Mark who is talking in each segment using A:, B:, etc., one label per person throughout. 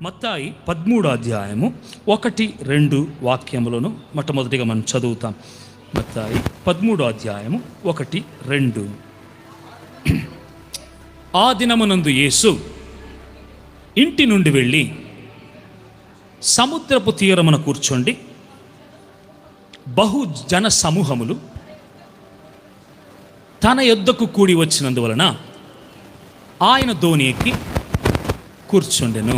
A: మత్తాయి 13వ అధ్యాయము 1-2 వాక్యములను మొట్టమొదటిగా మనం చదువుతాం. మత్తాయి 13వ అధ్యాయము 1-2. ఆ దినమునందు యేసు ఇంటి నుండి వెళ్ళి సముద్రపు తీరమున కూర్చోండి. బహు జన సమూహములు తన యొద్దకు కూడి వచ్చినందువలన ఆయన దోణి ఎక్కి కూర్చుండెను.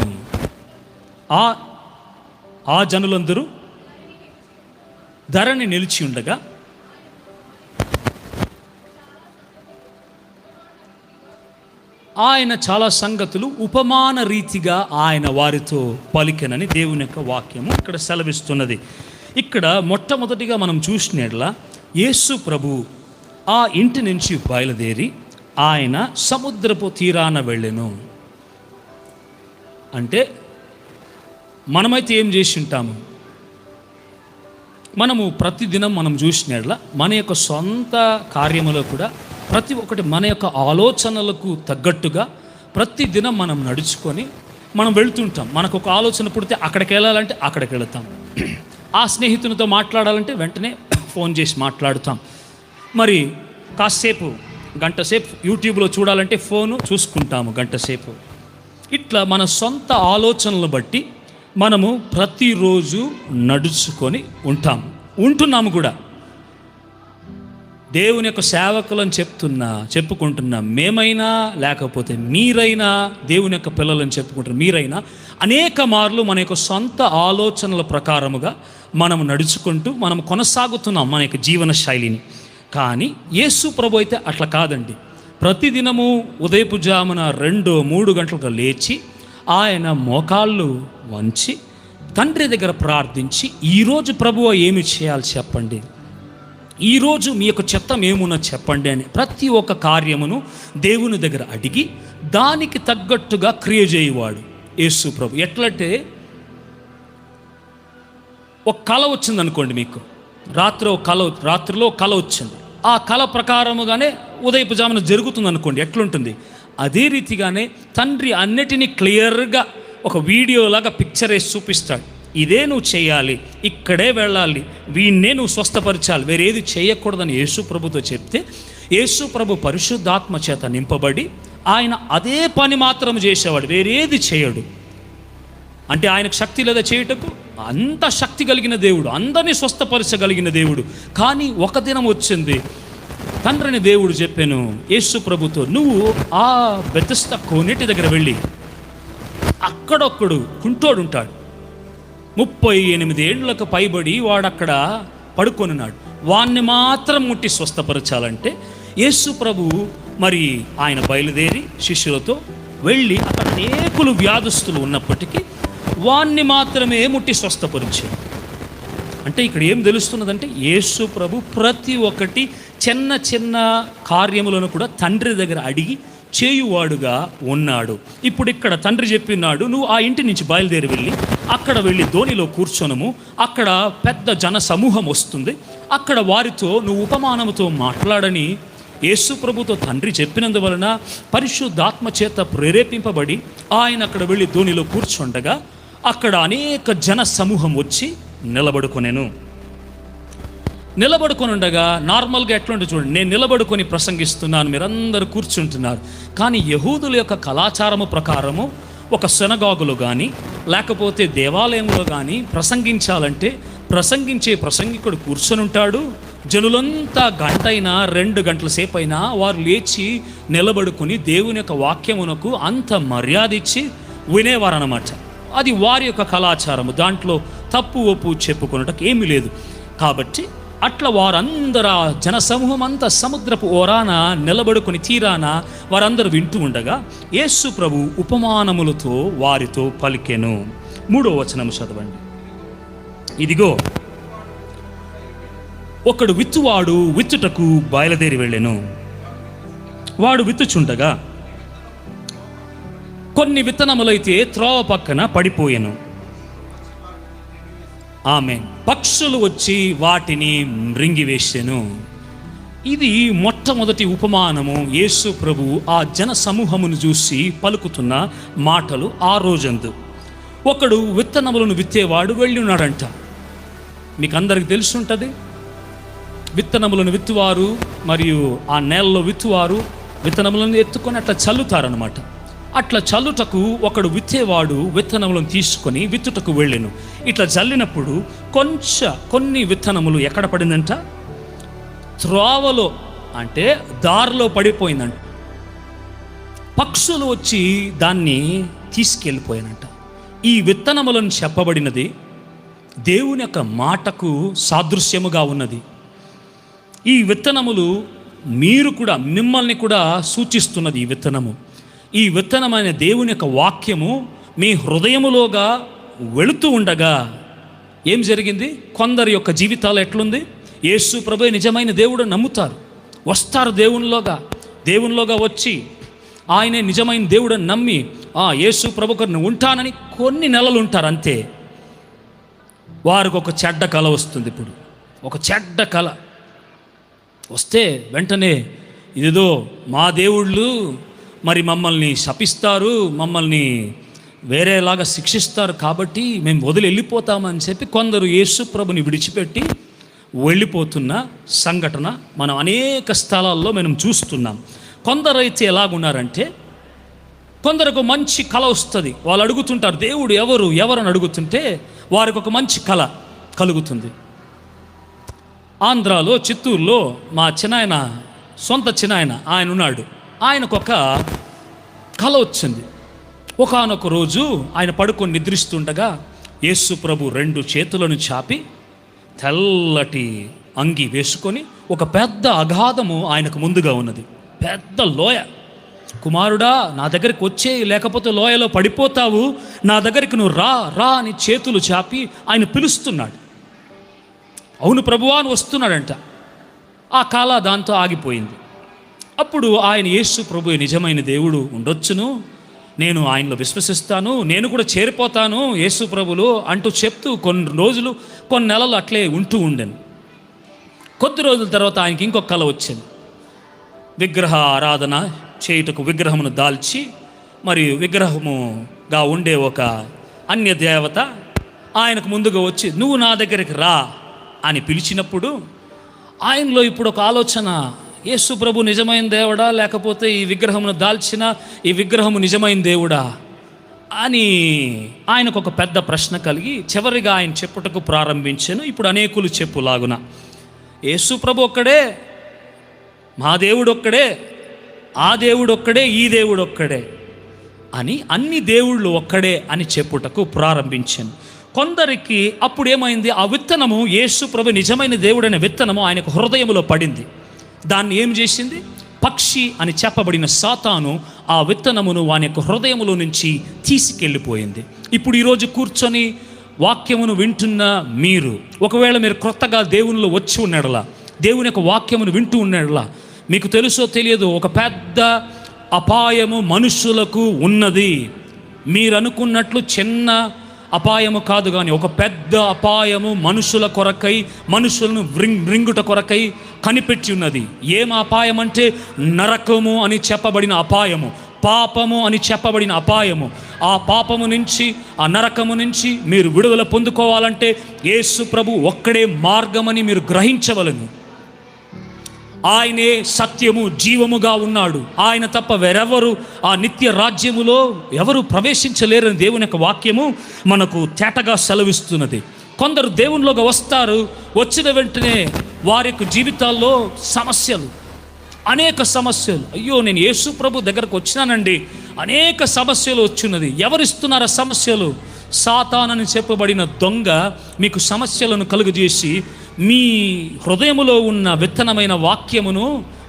A: ఆ జనులందరూ ధరణి నిలిచి ఉండగా ఆయన చాలా సంగతులు ఉపమాన రీతిగా ఆయన వారితో పలికెనని దేవుని యొక్క వాక్యము ఇక్కడ సెలవిస్తున్నది. ఇక్కడ మొట్టమొదటిగా మనం చూసినట్లా యేసు ప్రభు ఆ ఇంటి నుంచి బయలుదేరి ఆయన సముద్రపు తీరాన వెళ్ళెను. అంటే మనమైతే ఏం చేసి ఉంటాము, మనము ప్రతిదినం మనం చూసినట్లా మన యొక్క సొంత కార్యములో కూడా ప్రతి ఒక్కటి మన యొక్క ఆలోచనలకు తగ్గట్టుగా ప్రతిదినం మనం నడుచుకొని మనం వెళ్తుంటాం. మనకు ఒక ఆలోచన పుడితే అక్కడికి వెళ్ళాలంటే అక్కడికి వెళతాం. ఆ స్నేహితునితో మాట్లాడాలంటే వెంటనే ఫోన్ చేసి మాట్లాడుతాం. మరి కాసేపు గంటసేపు యూట్యూబ్లో చూడాలంటే ఫోను చూసుకుంటాము గంటసేపు. ఇట్లా మన సొంత ఆలోచనలు బట్టి మనము ప్రతిరోజు నడుచుకొని ఉంటున్నాము కూడా. దేవుని యొక్క సేవకులను చెప్పుకుంటున్నా మేమైనా, లేకపోతే మీరైనా, దేవుని యొక్క పిల్లలను చెప్పుకుంటున్న మీరైనా అనేక మార్లు మన యొక్క సొంత ఆలోచనల ప్రకారముగా మనము నడుచుకుంటూ మనం కొనసాగుతున్నాం మన యొక్క జీవన శైలిని. కానీ యేసు ప్రభు అయితే అట్లా కాదండి. ప్రతిదినము ఉదయపు జామున 2-3 గంటలకు లేచి ఆయన మోకాళ్ళు వంచి తండ్రి దగ్గర ప్రార్థించి, ఈరోజు ప్రభువా ఏమి చేయాలి చెప్పండి, ఈరోజు మీ యొక్క చిత్తం ఏమున్నా చెప్పండి అని ప్రతి ఒక్క కార్యమును దేవుని దగ్గర అడిగి దానికి తగ్గట్టుగా క్రియ చేయవాడు యేసు ప్రభు. ఎట్లంటే ఒక కళ వచ్చింది అనుకోండి, మీకు రాత్రిలో కళ వచ్చింది. ఆ కళ ప్రకారముగానే ఉదయపు జామున జరుగుతుంది అనుకోండి, ఎట్లుంటుంది అదే రీతిగానే తండ్రి అన్నిటినీ క్లియర్గా ఒక వీడియోలాగా పిక్చర్ వేసి చూపిస్తాడు. ఇదే నువ్వు చేయాలి, ఇక్కడే వెళ్ళాలి, వీణ్ణే నువ్వు స్వస్థపరచాలి, వేరేది చేయకూడదని యేసు ప్రభుతో చెప్తే యేసు ప్రభు పరిశుద్ధాత్మ చేత నింపబడి ఆయన అదే పని మాత్రం చేసేవాడు, వేరేది చేయడు. అంటే ఆయనకు శక్తి లేదా చేయుటకు? అంత శక్తి కలిగిన దేవుడు, అందరినీ స్వస్థపరచగలిగిన దేవుడు. కానీ ఒక దినం వచ్చింది, తండ్రిని దేవుడు చెప్పాను యేసు ప్రభుతో, నువ్వు ఆ బెతెస్దా కోనేటి దగ్గర వెళ్ళి అక్కడొక్కడు కుంటోడు ఉంటాడు, 38 ఏళ్లకు పైబడి వాడక్కడ పడుకొనున్నాడు, వాణ్ణి మాత్రం ముట్టి స్వస్థపరచాలంటే యేసు ప్రభు మరి ఆయన బయలుదేరి శిష్యులతో వెళ్ళి అక్కడ అనేకులు వ్యాధస్తులు ఉన్నప్పటికీ వాణ్ణి మాత్రమే ముట్టి స్వస్థపరిచాడు. అంటే ఇక్కడ ఏం తెలుస్తున్నదంటే యేసు ప్రభు ప్రతి ఒక్కటి చిన్న చిన్న కార్యములను కూడా తండ్రి దగ్గర అడిగి చేయువాడుగా ఉన్నాడు. ఇప్పుడు ఇక్కడ తండ్రి చెప్పినాడు, నువ్వు ఆ ఇంటి నుంచి బయలుదేరి వెళ్ళి అక్కడ వెళ్ళి ధోనిలో కూర్చొనము, అక్కడ పెద్ద జన సమూహం వస్తుంది, అక్కడ వారితో నువ్వు ఉపమానముతో మాట్లాడని యేసు ప్రభుతో తండ్రి చెప్పినందువలన పరిశుద్ధాత్మ చేత ప్రేరేపింపబడి ఆయన అక్కడ వెళ్ళి ధోనిలో కూర్చుండగా అక్కడ అనేక జన సమూహం వచ్చి నిలబడుకొని ఉండగా నార్మల్గా ఎట్లుంటే చూడండి, నేను నిలబడుకొని ప్రసంగిస్తున్నాను, మీరందరూ కూర్చుంటున్నారు. కానీ యహూదుల యొక్క కళాచారము ప్రకారము ఒక సెనగాగులో కానీ లేకపోతే దేవాలయంలో కానీ ప్రసంగించాలంటే ప్రసంగించే ప్రసంగికుడు కూర్చొని ఉంటాడు. జనులంతా గంటైనా 2 గంటల సేపు అయినా వారు లేచి నిలబడుకొని దేవుని యొక్క వాక్యమునకు అంత మర్యాద ఇచ్చి వినేవారు అన్నమాట. అది వారి యొక్క కళాచారము, దాంట్లో తప్పు ఒప్పు చెప్పుకున్నట్టుకు ఏమీ లేదు. కాబట్టి అట్లా వారందరూ జన సమూహం అంతా సముద్రపు ఓరాన నిలబడుకొని తీరాన వారందరూ వింటూ ఉండగా యేసు ప్రభు ఉపమానములతో వారితో పలికెను. 3వ వచనము చదవండి. ఇదిగో ఒకడు విత్తువాడు విత్తుటకు బయలుదేరి వెళ్ళెను. వాడు విత్తుచుండగా కొన్ని విత్తనములైతే త్రోవ పక్కన పడిపోయెను. ఆమేన్. పక్షులు వచ్చి వాటిని మృంగివేసెను. ఇది మొట్టమొదటి ఉపమానము. యేసు ప్రభు ఆ జన సమూహమును చూసి పలుకుతున్న మాటలు ఆ రోజందు. ఒకడు విత్తనములను విత్తేవాడు వెళ్ళి ఉన్నాడంట. మీకు అందరికి తెలిసి ఉంటుంది, విత్తనములను విత్తువారు మరియు ఆ నేలలో విత్తువారు విత్తనములను ఎత్తుకొని అట్లా చల్లుతారనమాట. అట్లా చల్లుటకు ఒకడు విత్తేవాడు విత్తనములను తీసుకొని విత్తుటకు వెళ్ళెను. ఇట్లా చల్లినప్పుడు కొన్ని విత్తనములు ఎక్కడ పడిందంట? త్రోవలో, అంటే దారిలో పడిపోయిందంట. పక్షులు వచ్చి దాన్ని తీసుకెళ్ళిపోయానంట. ఈ విత్తనములను చెప్పబడినది దేవుని యొక్క మాటకు సాదృశ్యముగా ఉన్నది. ఈ విత్తనములు మిమ్మల్ని కూడా సూచిస్తున్నది. ఈ విత్తనమైన దేవుని యొక్క వాక్యము మీ హృదయములోగా వెళుతూ ఉండగా ఏం జరిగింది? కొందరి యొక్క జీవితాలు ఎట్లుంది? యేసు ప్రభువే నిజమైన దేవుడు నమ్ముతారు, వస్తారు దేవునిలోగా వచ్చి ఆయనే నిజమైన దేవుడని నమ్మి యేసు ప్రభువుని ఉంటానని కొన్ని నెలలు ఉంటారు అంతే. వారికి ఒక చెడ్డ కళ వస్తుంది. ఇప్పుడు ఒక చెడ్డ కళ వస్తే వెంటనే ఇదేదో మా దేవుళ్ళు మరి మమ్మల్ని శపిస్తారు, మమ్మల్ని వేరేలాగా శిక్షిస్తారు, కాబట్టి మేము వదిలి వెళ్ళిపోతామని చెప్పి కొందరు యేసు ప్రభుని విడిచిపెట్టి వెళ్ళిపోతున్న సంఘటన మనం అనేక స్థలాల్లో మనం చూస్తున్నాం. కొందరైతే ఎలాగున్నారంటే, కొందరికి మంచి కళ వస్తుంది. వాళ్ళు అడుగుతుంటారు, దేవుడు ఎవరని అడుగుతుంటే వారికి ఒక మంచి కళ కలుగుతుంది. ఆంధ్రాలో చిత్తూరులో మా చిన్నాయన, సొంత చిన్నాయన ఆయన ఉన్నాడు. ఆయనకు ఒక కళ వచ్చింది. ఒకానొక రోజు ఆయన పడుకొని నిద్రిస్తుండగా యేసు ప్రభు 2 చేతులను చాపి తెల్లటి అంగి వేసుకొని ఒక పెద్ద అగాధము ఆయనకు ముందుగా ఉన్నది. పెద్ద లోయ. కుమారుడా, నా దగ్గరికి వచ్చే, లేకపోతే లోయలో పడిపోతావు, నా దగ్గరికి నువ్వు రా అని చేతులు చాపి ఆయన పిలుస్తున్నాడు. అవును ప్రభువా అని వస్తున్నాడంట. ఆ కాల దాంతో ఆగిపోయింది. అప్పుడు ఆయన యేసు ప్రభు నిజమైన దేవుడు ఉండొచ్చును, నేను ఆయనలో విశ్వసిస్తాను, నేను కూడా చేరిపోతాను యేసు ప్రభులో అంటూ చెప్తూ కొన్ని నెలలు అట్లే ఉంటూ ఉండెను. కొద్ది రోజుల తర్వాత ఆయనకి ఇంకొక కళ వచ్చింది. విగ్రహ ఆరాధన చేయుటకు విగ్రహమును దాల్చి మరియు విగ్రహముగా ఉండే ఒక అన్య దేవత ఆయనకు ముందుగా వచ్చి నువ్వు నా దగ్గరికి రా అని పిలిచినప్పుడు ఆయనలో ఇప్పుడు ఒక ఆలోచన, యేసు ప్రభు నిజమైన దేవుడా, లేకపోతే ఈ విగ్రహమును దాల్చిన ఈ విగ్రహము నిజమైన దేవుడా అని ఆయనకు ఒక పెద్ద ప్రశ్న కలిగి చివరిగా ఆయన చెప్పుటకు ప్రారంభించాను. ఇప్పుడు అనేకులు చెప్పులాగున యేసు ప్రభు ఒక్కడే, మా దేవుడు ఒక్కడే, ఆ దేవుడు ఒక్కడే, ఈ దేవుడు ఒక్కడే అని అన్ని దేవుళ్ళు ఒక్కడే అని చెప్పుటకు ప్రారంభించాను. కొందరికి అప్పుడు ఏమైంది? ఆ విత్తనము, యేసు ప్రభు నిజమైన దేవుడైన విత్తనము ఆయనకు హృదయములో పడింది. దాన్ని ఏం చేసింది? పక్షి అని చెప్పబడిన సాతాను ఆ విత్తనమును వాని యొక్క హృదయములో నుంచి తీసుకెళ్ళిపోయింది. ఇప్పుడు ఈరోజు కూర్చొని వాక్యమును వింటున్న మీరు, ఒకవేళ మీరు కొత్తగా దేవునిలో వచ్చి ఉన్నాడులా, దేవుని యొక్క వాక్యమును వింటూ ఉన్నాడులా, మీకు తెలుసో తెలియదు, ఒక పెద్ద అపాయము మనుషులకు ఉన్నది. మీరు అనుకున్నట్లు చిన్న అపాయము కాదు, కానీ ఒక పెద్ద అపాయము మనుషుల కొరకై, మనుషులను రింగుట కొరకై కనిపెట్టి ఉన్నది. ఏం అపాయం అంటే నరకము అని చెప్పబడిన అపాయము, పాపము అని చెప్పబడిన అపాయము. ఆ పాపము నుంచి, ఆ నరకము నుంచి మీరు విడుదల పొందుకోవాలంటే యేసు ప్రభు ఒక్కడే మార్గమని మీరు గ్రహించవలను. ఆయనే సత్యము జీవముగా ఉన్నాడు. ఆయన తప్ప వేరెవరు ఆ నిత్య రాజ్యములో ఎవరు ప్రవేశించలేరని దేవుని యొక్క వాక్యము మనకు తేటగా సెలవిస్తున్నది. కొందరు దేవునిలోకి వస్తారు, వచ్చిన వెంటనే వారి యొక్క జీవితాల్లో సమస్యలు, అనేక సమస్యలు. అయ్యో, నేను యేసు ప్రభు దగ్గరకు వచ్చినానండి, అనేక సమస్యలు వచ్చినది. ఎవరిస్తున్నారు ఆ సమస్యలు? సాతానని చెప్పబడిన దొంగ మీకు సమస్యలను కలుగజేసి మీ హృదయములో ఉన్న విత్తనమైన వాక్యమును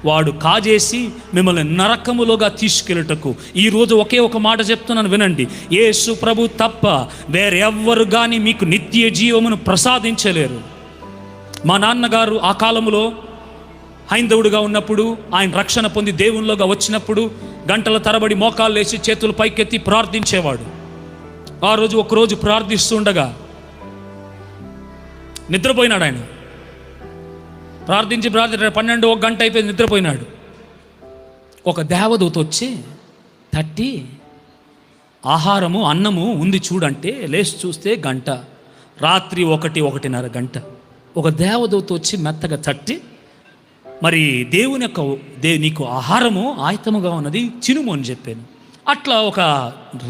A: వాడు కాజేసి మిమ్మల్ని నరకములోగా తీసుకెళ్ళటకు. ఈరోజు ఒకే ఒక మాట చెప్తున్నాను, వినండి. యేసు ప్రభు తప్ప వేరెవ్వరు కానీ మీకు నిత్య జీవమును ప్రసాదించలేరు. మా నాన్నగారు ఆ కాలములో హైందవుడిగా ఉన్నప్పుడు, ఆయన రక్షణ పొంది దేవునిలోగా వచ్చినప్పుడు గంటల తరబడి మోకాళ్ళు వేసి చేతులు పైకెత్తి ప్రార్థించేవాడు. ఆ రోజు ఒకరోజు ప్రార్థిస్తుండగా నిద్రపోయినాడు. ఆయన ప్రార్థించి 12 1 గంట అయిపోయింది, నిద్రపోయినాడు. ఒక దేవదూత వచ్చి తట్టి, ఆహారము అన్నము ఉంది చూడంటే లేచి చూస్తే గంట, రాత్రి 1-1:30 గంట. ఒక దేవదూత వచ్చి మెత్తగా తట్టి, మరి దేవుని యొక్క నీకు ఆహారము ఆయతముగా ఉన్నది, తినుము అని చెప్పాను. అట్లా ఒక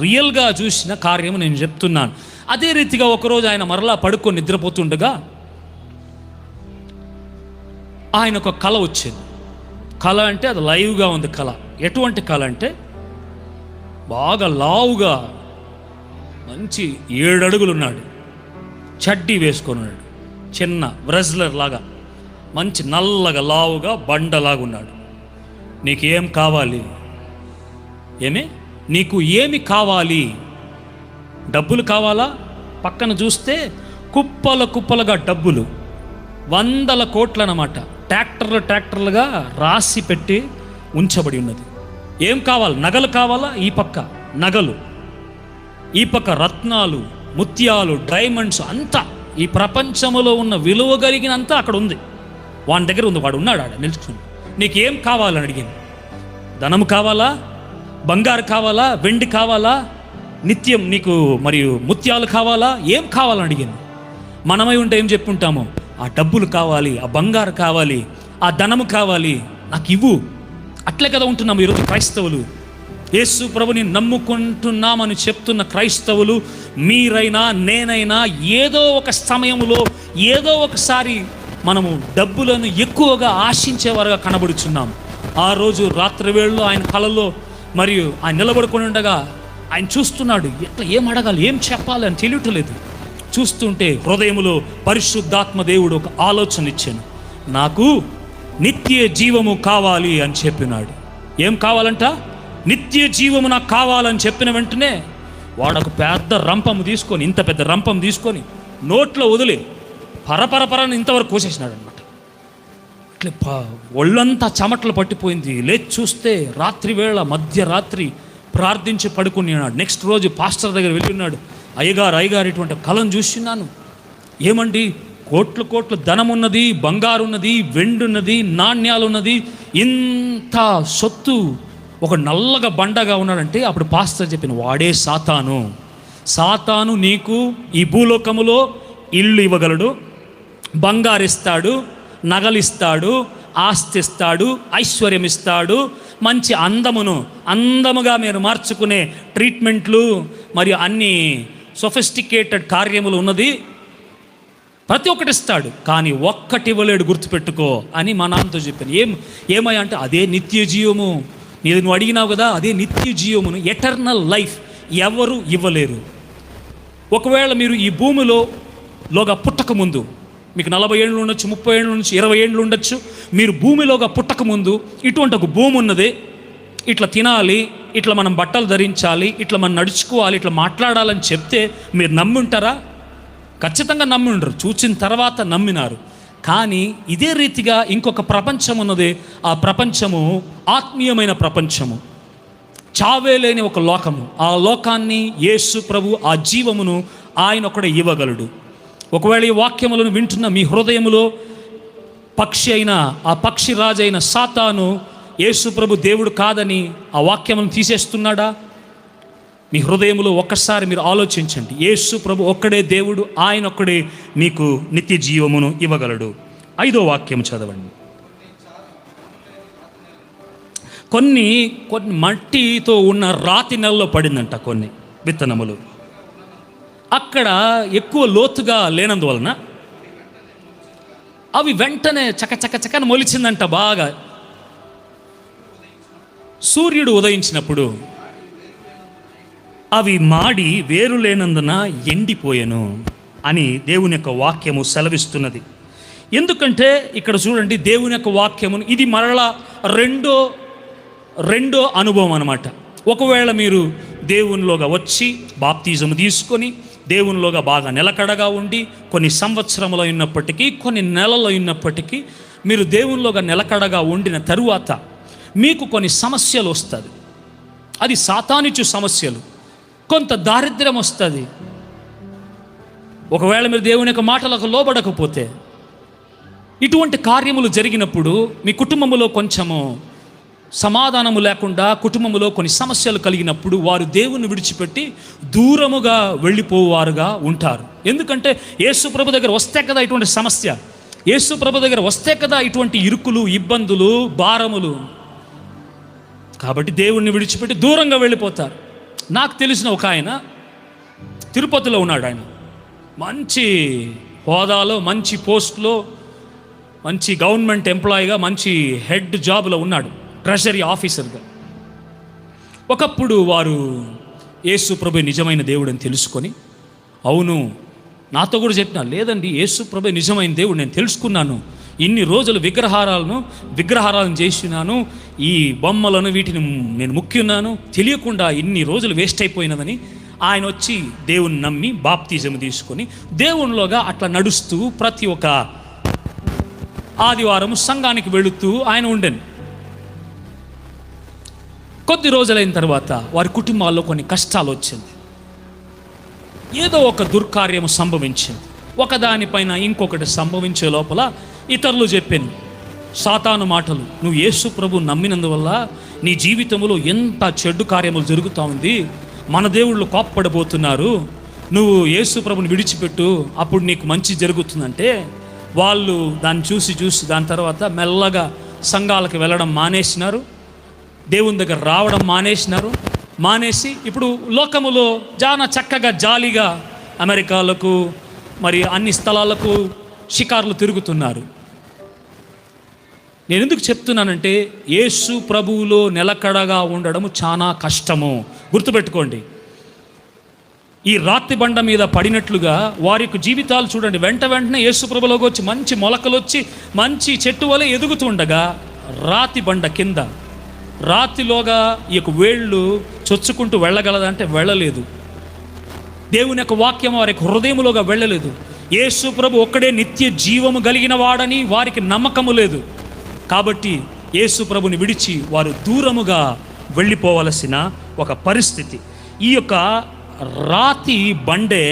A: రియల్గా చూసిన కార్యము నేను చెప్తున్నాను. అదే రీతిగా ఒకరోజు ఆయన మరలా పడుకొని నిద్రపోతుండగా ఆయన ఒక కళ వచ్చింది. కళ అంటే అది లైవ్గా ఉంది కళ. ఎటువంటి కళ అంటే బాగా లావుగా మంచి 7 అడుగులు ఉన్నాడు, చడ్డీ వేసుకొని ఉన్నాడు, చిన్న వ్రెజ్లర్ లాగా మంచి నల్లగా లావుగా బండలాగా ఉన్నాడు. నీకేం కావాలి? నీకు ఏమి కావాలి? డబ్బులు కావాలా? పక్కన చూస్తే కుప్పలుగా డబ్బులు, 100 కోట్లు అన్నమాట, ట్రాక్టర్లుగా రాసి పెట్టి ఉంచబడి ఉన్నది. ఏం కావాలి? నగలు కావాలా? ఈ పక్క నగలు, ఈ పక్క రత్నాలు, ముత్యాలు, డైమండ్స్, అంతా ఈ ప్రపంచంలో ఉన్న విలువ కలిగినంతా అక్కడ ఉంది, వాని దగ్గర ఉంది. వాడు ఉన్నాడు ఆడ నిలుచుకుని. నీకేం కావాలని అడిగింది. ధనము కావాలా? బంగారు కావాలా? వెండి కావాలా? నిత్యం నీకు మరియు ముత్యాలు కావాలా? ఏం కావాలని అడిగింది. మనమై ఉంటే ఏం చెప్పుంటాము? ఆ డబ్బులు కావాలి, ఆ బంగారు కావాలి, ఆ ధనము కావాలి, నాకు ఇవ్వు. అట్లే కదా ఉంటున్నాము ఈరోజు క్రైస్తవులు. యేసు ప్రభుని నమ్ముకుంటున్నామని చెప్తున్న క్రైస్తవులు మీరైనా నేనైనా ఏదో ఒక సమయంలో ఏదో ఒకసారి మనము డబ్బులను ఎక్కువగా ఆశించేవారుగా కనబడుచున్నాం. ఆ రోజు రాత్రి వేళలో ఆయన కలలో మరియు ఆయన నిలబడుకొని ఉండగా ఆయన చూస్తున్నాడు, ఎట్లా ఏం అడగాలి, ఏం చెప్పాలి అని తెలియటలేదు. చూస్తుంటే హృదయములో పరిశుద్ధాత్మ దేవుడు ఒక ఆలోచన ఇచ్చాను. నాకు నిత్య జీవము కావాలి అని చెప్పినాడు. ఏం కావాలంట? నిత్య జీవము నాకు కావాలని చెప్పిన వెంటనే వాడొక పెద్ద రంపము తీసుకొని, ఇంత పెద్ద రంపం తీసుకొని నోట్లో వదిలి పరపరని ఇంతవరకు కోసేసినాడు అనమాట. అట్లే ఒళ్ళంతా చెమటలు పట్టిపోయింది. లేచి చూస్తే రాత్రి వేళ మధ్యరాత్రి ప్రార్థించి పడుకున్నాడు. నెక్స్ట్ రోజు పాస్టర్ దగ్గర వెళ్ళి ఉన్నాడు. అయ్యగారు ఇటువంటి కళను చూస్తున్నాను. ఏమండి, కోట్లు ధనం ఉన్నది, బంగారు ఉన్నది, వెండి ఉన్నది, నాణ్యాలు ఉన్నది, ఇంత సొత్తు, ఒక నల్లగా బండగా ఉన్నాడంటే అప్పుడు పాస్టర్ చెప్పిన వాడే సాతాను నీకు ఈ భూలోకములో ఇల్లు ఇవ్వగలడు, బంగారు ఇస్తాడు, నగలిస్తాడు, ఆస్తి ఇస్తాడు, ఐశ్వర్యం ఇస్తాడు, మంచి అందముగా మీరు మార్చుకునే ట్రీట్మెంట్లు మరియు అన్ని సొఫిస్టికేటెడ్ కార్యములు ఉన్నది, ప్రతి ఒక్కటి ఇస్తాడు. కానీ ఒక్కటి ఇవ్వలేడు, గుర్తుపెట్టుకో అని మా నాన్నతో చెప్పాను. ఏమయ్యా అంటే అదే నిత్య జీవము. నువ్వు అడిగినావు కదా, అదే నిత్య జీవమును, ఎటర్నల్ లైఫ్ ఎవరు ఇవ్వలేరు. ఒకవేళ మీరు ఈ భూమిలోగా పుట్టక ముందు, మీకు 40 ఏళ్ళు ఉండొచ్చు, 30 ఏళ్ళు ఉండొచ్చు, 20 ఏళ్ళు ఉండొచ్చు, మీరు భూమిలోగా పుట్టక ముందు ఇటువంటి ఒక భూమి ఉన్నది, ఇట్లా తినాలి, ఇట్లా మనం బట్టలు ధరించాలి, ఇట్లా మనం నడుచుకోవాలి, ఇట్లా మాట్లాడాలని చెప్తే మీరు నమ్ముంటారా? ఖచ్చితంగా నమ్మి ఉండరు. చూసిన తర్వాత నమ్మినారు. కానీ ఇదే రీతిగా ఇంకొక ప్రపంచం ఉన్నది. ఆ ప్రపంచము ఆత్మీయమైన ప్రపంచము, చావే లేని ఒక లోకము. ఆ లోకాన్ని యేసు ప్రభు, ఆ జీవమును ఆయన ఒకడే ఇవ్వగలడు. ఒకవేళ ఈ వాక్యములను వింటున్న మీ హృదయములో ఆ పక్షి రాజైన సాతాను యేసు ప్రభు దేవుడు కాదని ఆ వాక్యమును తీసేస్తున్నాడా? మీ హృదయములో ఒక్కసారి మీరు ఆలోచించండి. యేసు ప్రభు ఒక్కడే దేవుడు, ఆయన ఒక్కడే మీకు నిత్య జీవమును ఇవ్వగలడు. 5వ వాక్యం చదవండి. కొన్ని మట్టితో ఉన్న రాతి నెలలో పడిందంట కొన్ని విత్తనములు. అక్కడ ఎక్కువ లోతుగా లేనందువలన అవి వెంటనే చకచకని మొలిచిందంట. బాగా సూర్యుడు ఉదయించినప్పుడు అవి మాడి వేరు లేనందున ఎండిపోయెను అని దేవుని యొక్క వాక్యము సెలవిస్తున్నది. ఎందుకంటే ఇక్కడ చూడండి, దేవుని యొక్క వాక్యమును, ఇది మరలా రెండో అనుభవం అన్నమాట. ఒకవేళ మీరు దేవునిలోగా వచ్చి బాప్తిజం తీసుకొని దేవునిలోగా బాగా నిలకడగా ఉండి కొన్ని సంవత్సరములు అయినప్పటికీ, కొన్ని నెలలు అయినప్పటికీ, మీరు దేవునిలోగా నిలకడగా ఉండిన తరువాత మీకు కొన్ని సమస్యలు వస్తుంది. అది సాతానిచ్చు సమస్యలు. కొంత దారిద్ర్యం వస్తుంది. ఒకవేళ మీరు దేవుని యొక్క మాటలకు లోబడకపోతే, ఇటువంటి కార్యములు జరిగినప్పుడు మీ కుటుంబంలో కొంచెము సమాధానము లేకుండా కుటుంబంలో కొన్ని సమస్యలు కలిగినప్పుడు వారు దేవుని విడిచిపెట్టి దూరముగా వెళ్ళిపోవారుగా ఉంటారు. ఎందుకంటే యేసు ప్రభు దగ్గర వస్తే కదా ఇటువంటి సమస్య, యేసు ప్రభు దగ్గర వస్తే కదా ఇటువంటి ఇరుకులు, ఇబ్బందులు, భారములు. కాబట్టి దేవుణ్ణి విడిచిపెట్టి దూరంగా వెళ్ళిపోతారు. నాకు తెలిసిన ఒక ఆయన తిరుపతిలో ఉన్నాడు. ఆయన మంచి హోదాలో, మంచి పోస్ట్లో, మంచి గవర్నమెంట్ ఎంప్లాయీగా, మంచి హెడ్ జాబ్లో ఉన్నాడు, ట్రెజరీ ఆఫీసర్గా. ఒకప్పుడు వారు యేసు ప్రభు నిజమైన దేవుడు అని తెలుసుకొని, అవును నాతో కూడా చెప్పినా, లేదండి యేసు ప్రభు నిజమైన దేవుడు నేను తెలుసుకున్నాను, ఇన్ని రోజులు విగ్రహారాలను చేసినాను, ఈ బొమ్మలను వీటిని నేను ముక్కున్నాను, తెలియకుండా ఇన్ని రోజులు వేస్ట్ అయిపోయినదని ఆయన వచ్చి దేవుని నమ్మి బాప్తిజం తీసుకొని దేవునిలోగా అట్లా నడుస్తూ ప్రతి ఒక్క ఆదివారం సంఘానికి వెళుతూ ఆయన ఉండెను. కొద్ది రోజులైన తర్వాత వారి కుటుంబాల్లో కొన్ని కష్టాలు వచ్చింది. ఏదో ఒక దుర్కార్యము సంభవించింది. ఒకదానిపైన ఇంకొకటి సంభవించే లోపల ఇతరులు చెప్పాను సాతాను మాటలు, నువ్వు యేసు ప్రభు నమ్మినందువల్ల నీ జీవితంలో ఎంత చెడ్డు కార్యములు జరుగుతూ ఉంది, మన దేవుళ్ళు కోప్పడబోతున్నారు, నువ్వు యేసు ప్రభుని విడిచిపెట్టు అప్పుడు నీకు మంచి జరుగుతుందంటే, వాళ్ళు దాన్ని చూసి దాని తర్వాత మెల్లగా సంఘాలకు వెళ్ళడం మానేసినారు, దేవుని దగ్గర రావడం మానేసి ఇప్పుడు లోకములో చాలా చక్కగా జాలీగా అమెరికాలకు మరి అన్ని స్థలాలకు షికార్లు తిరుగుతున్నారు. నేను ఎందుకు చెప్తున్నానంటే యేసు ప్రభువులో నిలకడగా ఉండడము చాలా కష్టము. గుర్తుపెట్టుకోండి, ఈ రాతి బండ మీద పడినట్లుగా వారి యొక్క జీవితాలు చూడండి. వెంటనే యేసు ప్రభులోకి వచ్చి మంచి మొలకలు వచ్చి మంచి చెట్టు వలె ఎదుగుతుండగా రాతి బండ కింద రాతిలోగా ఈ యొక్క వేళ్ళు చొచ్చుకుంటూ వెళ్ళగలదంటే వెళ్ళలేదు. దేవుని యొక్క వాక్యం వారి యొక్క హృదయములోగా వెళ్ళలేదు. యేసు ప్రభు ఒక్కడే నిత్య జీవము కలిగిన వాడని వారికి నమ్మకము లేదు. కాబట్టి యేసు ప్రభుని విడిచి వారు దూరముగా వెళ్ళిపోవలసిన ఒక పరిస్థితి. ఈ యొక్క రాతి బండే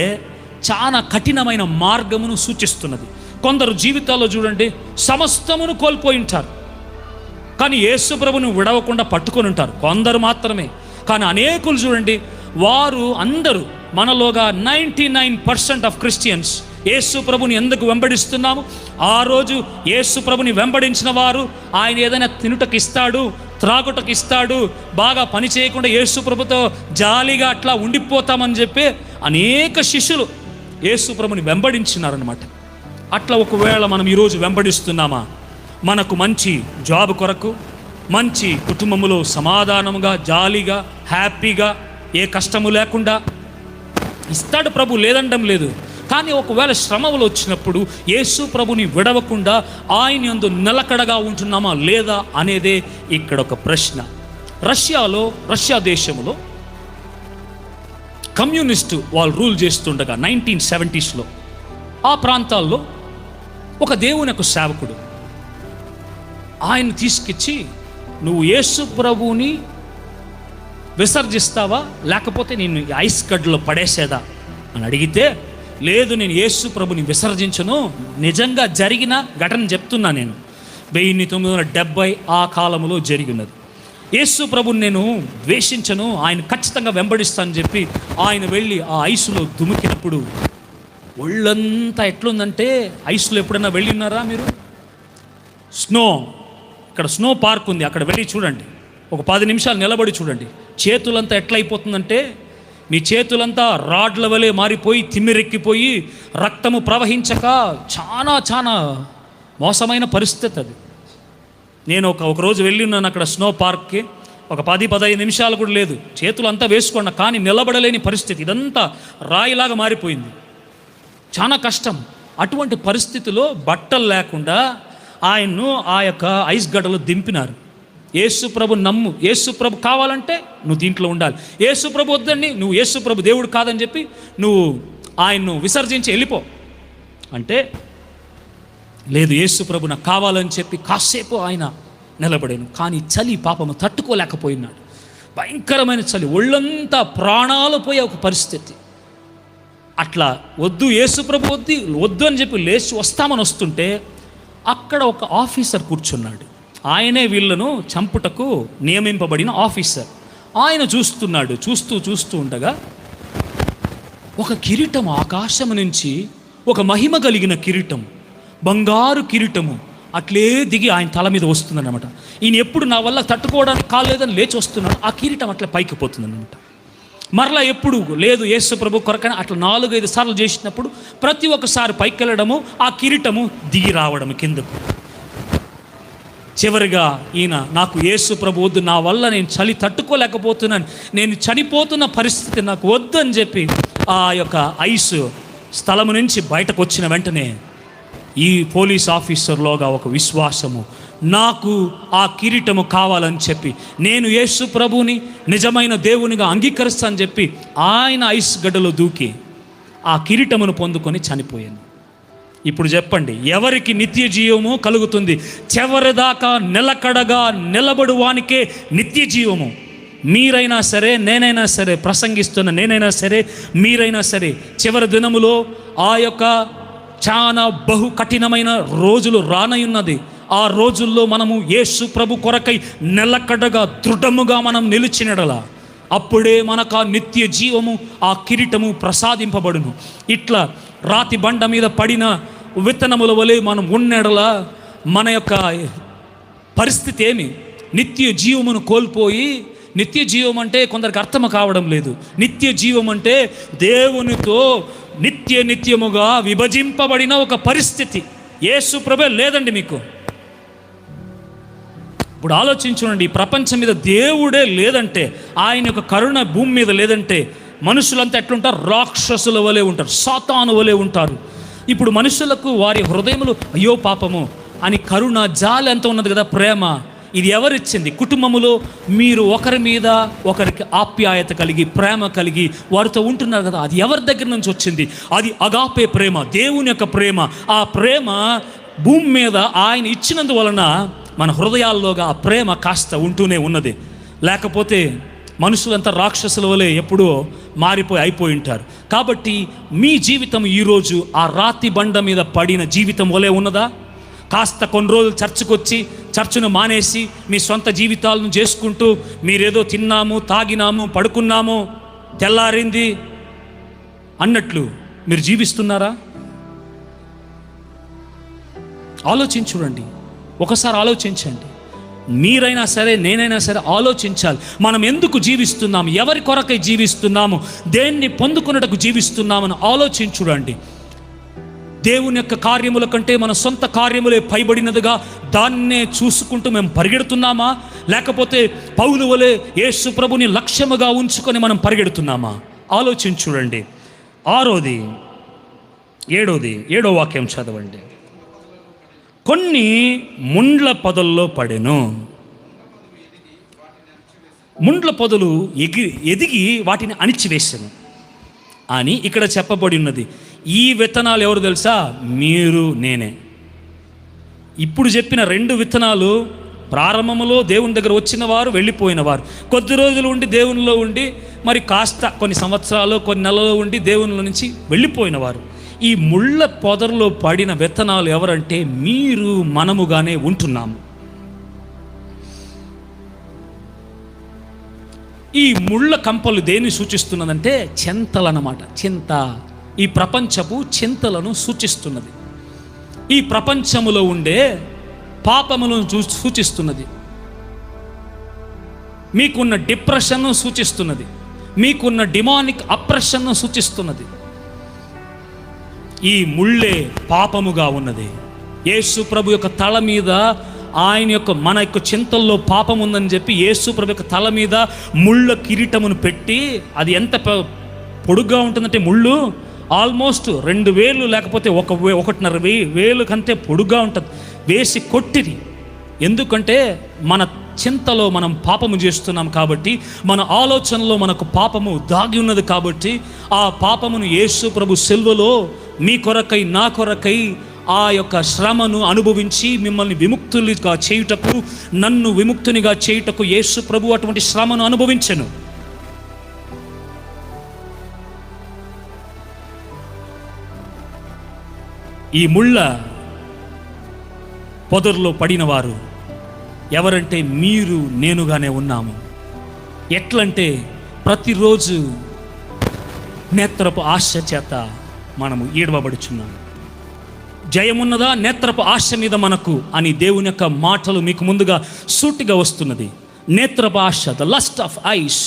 A: చాలా కఠినమైన మార్గమును సూచిస్తున్నది. కొందరు జీవితాల్లో చూడండి సమస్తమును కోల్పోయి ఉంటారు, కానీ యేసు ప్రభుని విడవకుండా పట్టుకొని ఉంటారు. కొందరు మాత్రమే. కానీ అనేకులు చూడండి, వారు అందరూ మనలోగా 99% ఆఫ్ క్రిస్టియన్స్ యేసు ప్రభుని ఎందుకు వెంబడిస్తున్నాము? ఆ రోజు యేసు ప్రభుని వెంబడించిన వారు ఆయన ఏదైనా తినుటకు ఇస్తాడు, త్రాగుటకు ఇస్తాడు, బాగా పని చేయకుండా యేసు ప్రభుతో జాలీగా అట్లా ఉండిపోతామని చెప్పి అనేక శిష్యులు యేసు ప్రభుని వెంబడించినారనమాట. అట్లా ఒకవేళ మనం ఈరోజు వెంబడిస్తున్నామా? మనకు మంచి జాబ్ కొరకు, మంచి కుటుంబంలో సమాధానముగా, జాలీగా, హ్యాపీగా, ఏ కష్టము లేకుండా ఇస్తాడు ప్రభు, లేదండం లేదు. కానీ ఒకవేళ శ్రమలు వచ్చినప్పుడు యేసు ప్రభుని విడవకుండా ఆయన యందు నిలకడగా ఉంటున్నామా లేదా అనేదే ఇక్కడ ఒక ప్రశ్న. రష్యా దేశంలో కమ్యూనిస్టు వాళ్ళు రూల్ చేస్తుండగా 1970s ఆ ప్రాంతాల్లో ఒక దేవుని యొక్క సేవకుడు ఆయన తీసుకొచ్చి, నువ్వు యేసు ప్రభువుని విసర్జిస్తావా లేకపోతే నేను ఐస్ గడ్డలో పడేసేదా అని అడిగితే, లేదు నేను యేసు ప్రభుని విసర్జించను, నిజంగా జరిగిన ఘటన చెప్తున్నా, నేను 1970 ఆ కాలంలో జరిగినది. యేసు ప్రభుని నేను ద్వేషించను, ఆయన ఖచ్చితంగా వెంబడిస్తానని చెప్పి ఆయన వెళ్ళి ఆ ఐసులో దుమికినప్పుడు ఒళ్ళంతా ఎట్లుందంటే, ఐసులో ఎప్పుడన్నా వెళ్ళి ఉన్నారా మీరు? ఇక్కడ స్నో పార్క్ ఉంది, అక్కడ వెళ్ళి చూడండి, ఒక 10 నిమిషాలు నిలబడి చూడండి. చేతులంతా ఎట్లయిపోతుందంటే, మీ చేతులంతా రాడ్ల వలె మారిపోయి తిమ్మిరెక్కిపోయి రక్తము ప్రవహించక చాలా మోసమైన పరిస్థితి అది. నేను ఒక రోజు వెళ్ళి ఉన్నాను అక్కడ స్నో పార్క్కి. ఒక 10-15 నిమిషాలు కూడా లేదు, చేతులు అంతా వేసుకున్నా కానీ నిలబడలేని పరిస్థితి, ఇదంతా రాయిలాగా మారిపోయింది. చాలా కష్టం. అటువంటి పరిస్థితిలో బట్టలు లేకుండా ఆయన్ను ఆ యొక్క ఐస్ గడ్డలో దింపినారు. యేసు ప్రభు నమ్ము, యేసు ప్రభు కావాలంటే నువ్వు దీంట్లో ఉండాలి, యేసు ప్రభు వద్దండి, నువ్వు యేసు ప్రభు దేవుడు కాదని చెప్పి నువ్వు ఆయన్ను విసర్జించి వెళ్ళిపో అంటే, లేదు యేసు ప్రభు నాకు కావాలని చెప్పి కాసేపు ఆయన నిలబడాను. కానీ చలి పాపము తట్టుకోలేకపోయినాడు. భయంకరమైన చలి, ఒళ్ళంతా ప్రాణాలు పోయే ఒక పరిస్థితి. అట్లా వద్దు యేసు ప్రభు వద్దు అని చెప్పి లేచి వస్తామని వస్తుంటే అక్కడ ఒక ఆఫీసర్ కూర్చున్నాడు. ఆయనే వీళ్ళను చంపుటకు నియమింపబడిన ఆఫీసర్. ఆయన చూస్తున్నాడు. చూస్తూ ఉండగా ఒక కిరీటం ఆకాశం నుంచి, ఒక మహిమ కలిగిన కిరీటం, బంగారు కిరీటము అట్లే దిగి ఆయన తల మీద వస్తుందన్నమాట. ఈయన ఎప్పుడు నా వల్ల తట్టుకోవడానికి కాలేదని లేచి వస్తున్నాడు, ఆ కిరీటం అట్లా పైకి పోతుందన్నమాట. మరలా ఎప్పుడు లేదు, యేసు ప్రభు కొరకని అట్లా 4-5 సార్లు చేసినప్పుడు ప్రతి ఒక్కసారి పైకి వెళ్ళడము, ఆ కిరీటము దిగి రావడము కిందకు. చివరిగా ఈయన, నాకు యేసు ప్రభు వద్దు, నా వల్ల నేను చలి తట్టుకోలేకపోతున్నాను, నేను చనిపోతున్న పరిస్థితి నాకు వద్దు అని చెప్పి ఆ యొక్క ఐస్ స్థలము నుంచి బయటకు వచ్చిన వెంటనే ఈ పోలీస్ ఆఫీసర్లోగా ఒక విశ్వాసము, నాకు ఆ కిరీటము కావాలని చెప్పి, నేను యేసు ప్రభుని నిజమైన దేవునిగా అంగీకరిస్తానని చెప్పి ఆయన ఐస్ గడ్డలో దూకి ఆ కిరీటమును పొందుకొని చనిపోయాను. ఇప్పుడు చెప్పండి, ఎవరికి నిత్య జీవము కలుగుతుంది? చివరిదాకా నిలకడగా నిలబడువానికే నిత్య జీవము. మీరైనా సరే, నేనైనా సరే, ప్రసంగిస్తున్న నేనైనా సరే, మీరైనా సరే, చివరి దినములో ఆ యొక్క చాలా బహు కఠినమైన రోజులు రానయున్నది. ఆ రోజుల్లో మనము యేసు ప్రభు కొరకై నిలకడగా దృఢముగా మనం నిలిచినడలా అప్పుడే మనకు ఆ నిత్య జీవము, ఆ కిరీటము ప్రసాదింపబడును. ఇట్లా రాతి బండ మీద పడిన విత్తనముల వలె మనం ఉన్నెడలా మన యొక్క పరిస్థితి ఏమి? నిత్య జీవమును కోల్పోయి, నిత్య జీవం అంటే కొందరికి అర్థం కావడం లేదు. నిత్య జీవం అంటే దేవునితో నిత్యముగా విభజింపబడిన ఒక పరిస్థితి. యేసు ప్రభే లేదండి మీకు. ఇప్పుడు ఆలోచించుకోండి, ఈ ప్రపంచం మీద దేవుడే లేదంటే, ఆయన యొక్క కరుణ భూమి మీద లేదంటే మనుషులంతా ఎట్లుంటారు? రాక్షసుల వలె ఉంటారు, సాతాను వలె ఉంటారు. ఇప్పుడు మనుషులకు వారి హృదయములు అయ్యో పాపము అని కరుణ, జాలి ఎంత ఉన్నది కదా, ప్రేమ. ఇది ఎవరిచ్చింది? కుటుంబములో మీరు ఒకరి మీద ఒకరికి ఆప్యాయత కలిగి, ప్రేమ కలిగి వారితో ఉంటున్నారు కదా, అది ఎవరి దగ్గర నుంచి వచ్చింది? అది అగాపే ప్రేమ, దేవుని యొక్క ప్రేమ. ఆ ప్రేమ భూమి మీద ఆయన ఇచ్చినందువలన మన హృదయాల్లోగా ఆ ప్రేమ కాస్త ఉంటూనే ఉన్నది. లేకపోతే మనుషులంతా రాక్షసుల వలె ఎప్పుడో అయిపోయి ఉంటారు. కాబట్టి మీ జీవితం ఈరోజు ఆ రాతి బండ మీద పడిన జీవితం వలె ఉన్నదా? కాస్త కొన్ని రోజులు చర్చకు వచ్చి చర్చను మానేసి మీ సొంత జీవితాలను చేసుకుంటూ మీరేదో తిన్నాము, తాగినాము, పడుకున్నాము, తెల్లారింది అన్నట్లు మీరు జీవిస్తున్నారా? ఆలోచించుడండి, ఒకసారి ఆలోచించండి. మీరైనా సరే, నేనైనా సరే ఆలోచించాలి. మనం ఎందుకు జీవిస్తున్నాము, ఎవరి కొరకై జీవిస్తున్నాము, దేన్ని పొందుకున్నటకు జీవిస్తున్నామని ఆలోచించుడండి. దేవుని యొక్క కార్యముల కంటే మన సొంత కార్యములే పైబడినదిగా దాన్నే చూసుకుంటూ మేము పరిగెడుతున్నామా? లేకపోతే పౌలు వలె యేసు ప్రభుని లక్ష్యముగా ఉంచుకొని మనం పరిగెడుతున్నామా? ఆలోచించుడండి. 6వ 7వ వాక్యం చదవండి. కొన్ని ముండ్ల పొదల్లో పడెను. ముండ్ల పొదలు ఎదిగి వాటిని అణిచివేసెను అని ఇక్కడ చెప్పబడి ఉన్నది. ఈ విత్తనాలు ఎవరు తెలుసా? మీరు, నేనే. ఇప్పుడు చెప్పిన 2 విత్తనాలు ప్రారంభంలో దేవుని దగ్గర వచ్చిన వారు, వెళ్ళిపోయిన వారు. కొద్ది రోజులు ఉండి దేవునిలో ఉండి, మరి కాస్త కొన్ని సంవత్సరాలు, కొన్ని నెలలు ఉండి దేవునిలో నుంచి వెళ్ళిపోయిన వారు. ఈ ముళ్ళ పొదల్లో పడిన విత్తనాలు ఎవరంటే మీరు, మనముగానే ఉంటున్నాము. ఈ ముళ్ళ కంపలు దేన్ని సూచిస్తున్నదంటే చింతలన్నమాట. చింత ఈ ప్రపంచపు చింతలను సూచిస్తున్నది. ఈ ప్రపంచములో ఉండే పాపములను సూచిస్తున్నది. మీకున్న డిప్రెషన్ను సూచిస్తున్నది. మీకున్న డిమానిక్ అప్రెషన్ను సూచిస్తున్నది. ఈ ముళ్ళే పాపముగా ఉన్నది. యేసు ప్రభు యొక్క తల మీద ఆయన యొక్క మన యొక్క చింతల్లో పాపం ఉందని చెప్పి యేసు ప్రభు యొక్క తల మీద ముళ్ళ కిరీటమును పెట్టి, అది ఎంత పొడుగ్గా ఉంటుందంటే ముళ్ళు ఆల్మోస్ట్ 2 వేలు లేకపోతే 1.5 వేలు కంటే పొడుగ్గా ఉంటుంది, వేసి కొట్టిరి. ఎందుకంటే మన చింతలో మనం పాపము చేస్తున్నాం కాబట్టి, మన ఆలోచనలో మనకు పాపము దాగి ఉన్నది కాబట్టి, ఆ పాపమును యేసు ప్రభు సిలువలో మీ కొరకై, నా కొరకై ఆ యొక్క శ్రమను అనుభవించి మిమ్మల్ని విముక్తులుగా చేయుటకు, నన్ను విముక్తునిగా చేయుటకు యేసు ప్రభు అటువంటి శ్రమను అనుభవించెను. ఈ ముళ్ళ పొదరులో పడిన వారు ఎవరంటే మీరు నేనుగానే ఉన్నాము. ఎట్లంటే ప్రతిరోజు నేత్రపు ఆశ చేత మనము ఈడవబడుచున్నాము. జయమున్నదా నేత్రపు ఆశ మీద మనకు అని దేవుని యొక్క మాటలు మీకు ముందుగా సూటిగా వస్తున్నది. నేత్రపు ఆశ, the lust of eyes.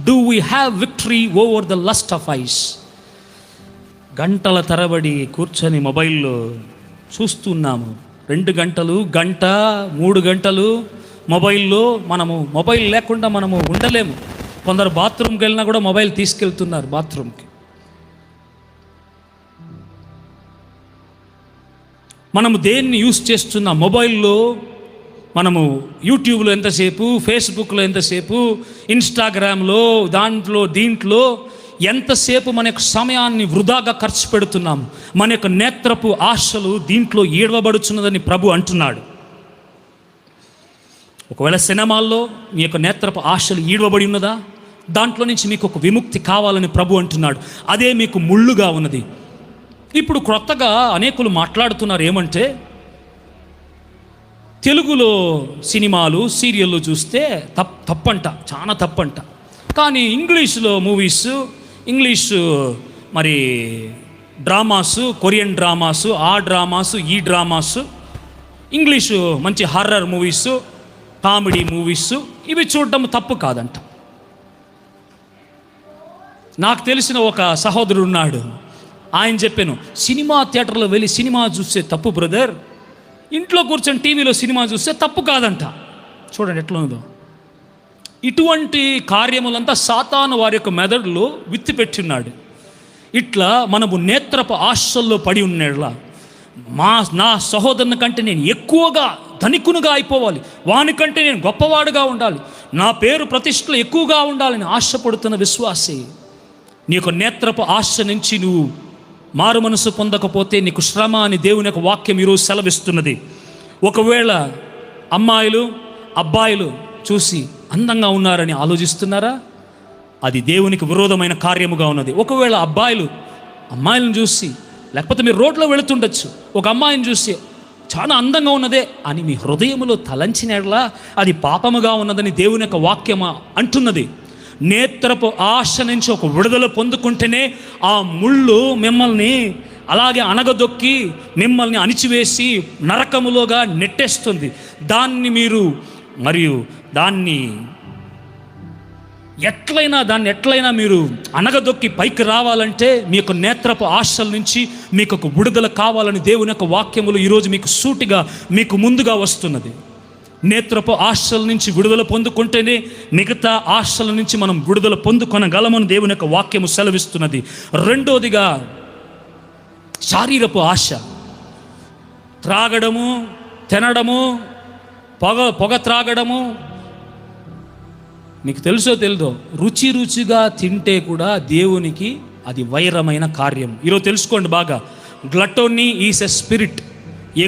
A: Do we have victory over the lust of eyes? గంటల తరబడి కూర్చొని మొబైల్లో చూస్తున్నాము. 2 గంటలు, గంట, 3 గంటలు మొబైల్లో. మొబైల్ లేకుండా మనము ఉండలేము. కొందరు బాత్రూమ్కి వెళ్ళినా కూడా మొబైల్ తీసుకెళ్తున్నారు బాత్రూమ్కి. మనము దేన్ని యూస్ చేస్తున్నా? మొబైల్లో మనము యూట్యూబ్లో ఎంతసేపు, ఫేస్బుక్లో ఎంతసేపు, ఇన్స్టాగ్రామ్లో, దీంట్లో ఎంతసేపు మన యొక్క సమయాన్ని వృధాగా ఖర్చు పెడుతున్నాము. మన యొక్క నేత్రపు ఆశలు దీంట్లో ఈడవబడుచున్నదని ప్రభు అంటున్నాడు. ఒకవేళ సినిమాల్లో మీ యొక్క నేత్రపు ఆశలు ఈడవబడి ఉన్నదా? దాంట్లో నుంచి మీకు ఒక విముక్తి కావాలని ప్రభు అంటున్నాడు. అదే మీకు ముళ్ళుగా ఉన్నది. ఇప్పుడు క్రొత్తగా అనేకులు మాట్లాడుతున్నారు ఏమంటే, తెలుగులో సినిమాలు, సీరియళ్ళు చూస్తే తప్పంట, చాలా తప్పంట. కానీ ఇంగ్లీష్లో మూవీస్, ఇంగ్లీషు మరి డ్రామాసు, కొరియన్ డ్రామాసు, ఆ డ్రామాసు, ఈ డ్రామాసు, ఇంగ్లీషు మంచి హర్రర్ మూవీసు, కామెడీ మూవీసు, ఇవి చూడడం తప్పు కాదంట. నాకు తెలిసిన ఒక సహోదరుడు ఉన్నాడు. ఆయన చెప్పాను, సినిమా థియేటర్లో వెళ్ళి సినిమా చూస్తే తప్పు బ్రదర్, ఇంట్లో కూర్చొని టీవీలో సినిమా చూస్తే తప్పు కాదంట. చూడండి ఎట్లా ఉందో. ఇటువంటి కార్యములంతా సాతాను వారి యొక్క మెదడులో విత్తిపెట్టున్నాడు. ఇట్లా మనము నేత్రపు ఆశల్లో పడి ఉన్నాడులా, నా సహోదరుని కంటే నేను ఎక్కువగా ధనికునుగా అయిపోవాలి, వానికంటే నేను గొప్పవాడుగా ఉండాలి, నా పేరు ప్రతిష్టలు ఎక్కువగా ఉండాలని ఆశపడుతున్న విశ్వాసి, నీ యొక్క నేత్రపు ఆశ నుంచి నువ్వు మారు మనసు పొందకపోతే నీకు శ్రమ అని దేవుని యొక్క వాక్యం ఈరోజు సెలవిస్తున్నది. ఒకవేళ అమ్మాయిలు అబ్బాయిలు చూసి అందంగా ఉన్నారని ఆలోచిస్తున్నారా? అది దేవునికి విరోధమైన కార్యముగా ఉన్నది. ఒకవేళ అమ్మాయిలను చూసి, లేకపోతే మీరు రోడ్లో వెళుతుండొచ్చు, ఒక అమ్మాయిని చూసి చాలా అందంగా ఉన్నదే అని మీ హృదయములో తలంచినట్లా అది పాపముగా ఉన్నదని దేవుని యొక్క వాక్యం అంటున్నది. నేత్రపు ఆశ నుంచి ఒక విడుదల పొందుకుంటేనే ఆ ముళ్ళు మిమ్మల్ని అలాగే అనగదొక్కి మిమ్మల్ని అణిచివేసి నరకములోగా నెట్టేస్తుంది. దాన్ని ఎట్లయినా మీరు అనగదొక్కి పైకి రావాలంటే మీ యొక్క నేత్రపు ఆశల నుంచి మీకు ఒక విడుదల కావాలని దేవుని యొక్క వాక్యములు ఈరోజు మీకు సూటిగా మీకు ముందుగా వస్తున్నది. నేత్రపు ఆశల నుంచి విడుదల పొందుకుంటేనే మిగతా ఆశల నుంచి మనం విడుదల పొందుకొనగలమని దేవుని యొక్క వాక్యము సెలవిస్తున్నది. రెండోదిగా శారీరపు ఆశ, త్రాగడము, తినడము, పొగ త్రాగడము. మీకు తెలుసో తెలీదో, రుచిగా తింటే కూడా దేవునికి అది వైరమైన కార్యం. ఈరోజు తెలుసుకోండి బాగా. గ్లటోనీ ఈజ్ ఎ స్పిరిట్.